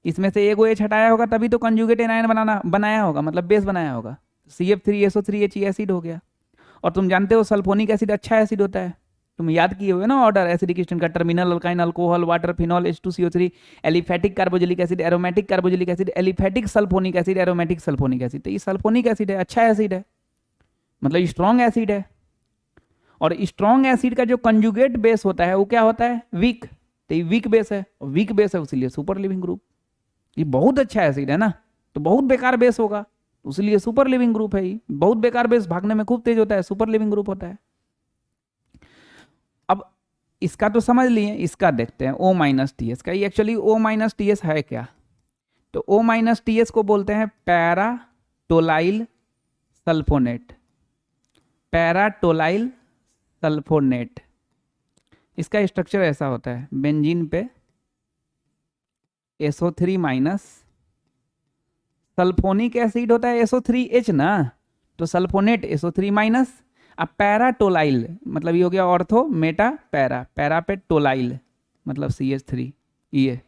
इसमें से एक OH हटाया होगा तभी तो कंजुगेट एनायन बनाया होगा, मतलब बेस बनाया होगा। CF3SO3H एसिड हो गया। और तुम जानते हो सल्फोनिक एसिड अच्छा एसिड होता है, तुम याद किए हुए ना ऑर्डर एसिडिक स्टेन का, terminal alkyne, alcohol, water, phenol, H2CO3, aliphatic carboxylic acid, aromatic carboxylic acid, aliphatic sulphonic acid, aromatic sulphonic acid, तो ये सल्फोनिक एसिड है, अच्छा एसिड है, मतलब स्ट्रॉन्ग एसिड है। और स्ट्रॉन्ग एसिड का जो कंजुगेट बेस होता है वो क्या होता है, वीक, तो ये वीक बेस है, और वीक बेस है उसलिए सुपर लिविंग ग्रुप। ये बहुत अच्छा एसिड है ना, तो बहुत बेकार बेस होगा, उसलिए सुपर लिविंग ग्रुप है। ये बहुत बेकार बेस भागने में खूब तेज होता है, सुपर लिविंग ग्रुप होता है। अब इसका तो समझ लिए, इसका देखते हैं O माइनस टी एस का। ये actually O minus T S है क्या, तो O माइनस टी एस को बोलते हैं पैराटोलाइल सल्फोनेट, पैराटोलाइल सल्फोनेट। इसका स्ट्रक्चर ऐसा होता है, बेंजीन पे SO3 माइनस, सल्फोनिक एसिड होता है SO3H ना, तो सल्फोनेट SO3 माइनस, अब पैराटोलाइल मतलब ये हो गया ऑर्थो मेटा पैरा पे टोलाइल मतलब CH3 ये।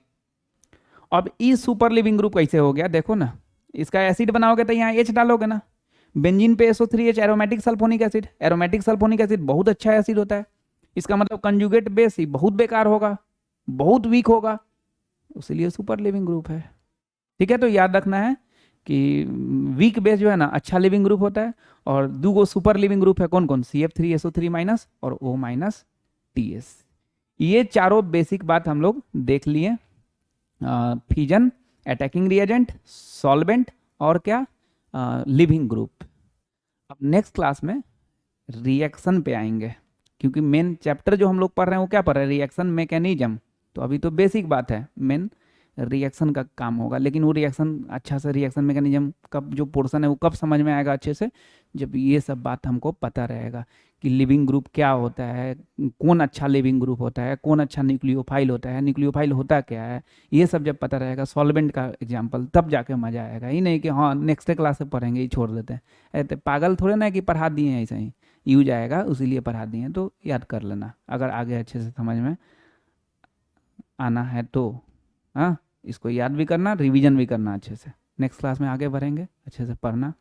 अब ई सुपर लिविंग ग्रुप कैसे हो गया, देखो ना, इसका एसिड बनाओगे तो यहाँ H डालोगे ना, बेंजीन पे SO3H aromatic sulphonic acid, aromatic sulphonic acid बहुत अच्छा एसिड होता है, इसका मतलब कंजुगेट बेस ही बहुत बेकार होगा, बहुत वीक होगा, इसलिए सुपर लिविंग ग्रुप है। ठीक है, तो याद रखना है कि वीक बेस जो है ना अच्छा लिविंग ग्रुप होता है, और दो गो सुपर लिविंग ग्रुप है, कौन कौन, CF3SO3 माइनस और O माइनस TS। ये चारों बेसिक बात हम लोग देख लिए, फिजन, अटैकिंग रिएजेंट, सॉल्वेंट और क्या, लिविंग ग्रुप। अब नेक्स्ट क्लास में रिएक्शन पे आएंगे, क्योंकि मेन चैप्टर जो हम लोग पढ़ रहे हैं वो क्या पढ़ रहे हैं, रिएक्शन मैकेनिज्म, तो अभी तो बेसिक बात है, मेन रिएक्शन का काम होगा। लेकिन वो रिएक्शन अच्छा से, रिएक्शन मैकेनिज्म का जो पोर्शन है वो कब समझ में आएगा अच्छे से, जब ये सब बात हमको पता रहेगा कि लिविंग ग्रुप क्या होता है, कौन अच्छा लिविंग ग्रुप होता है, कौन अच्छा न्यूक्लियोफाइल होता है, न्यूक्लियोफाइल होता क्या है, ये सब जब पता रहेगा, सॉल्वेंट का एग्जाम्पल, तब जाके मजा आएगा। ही नहीं कि हाँ नेक्स्ट क्लास से पढ़ेंगे, ही छोड़ देते हैं, ऐसे पागल थोड़े ना कि पढ़ा दिए हैं ऐसे ही यूज आएगा, उसीलिए पढ़ा दिए हैं, तो याद कर लेना अगर आगे अच्छे से समझ में आना है तो। हाँ, इसको याद भी करना, रिवीजन भी करना अच्छे से। नेक्स्ट क्लास में आगे बढ़ेंगे, अच्छे से पढ़ना।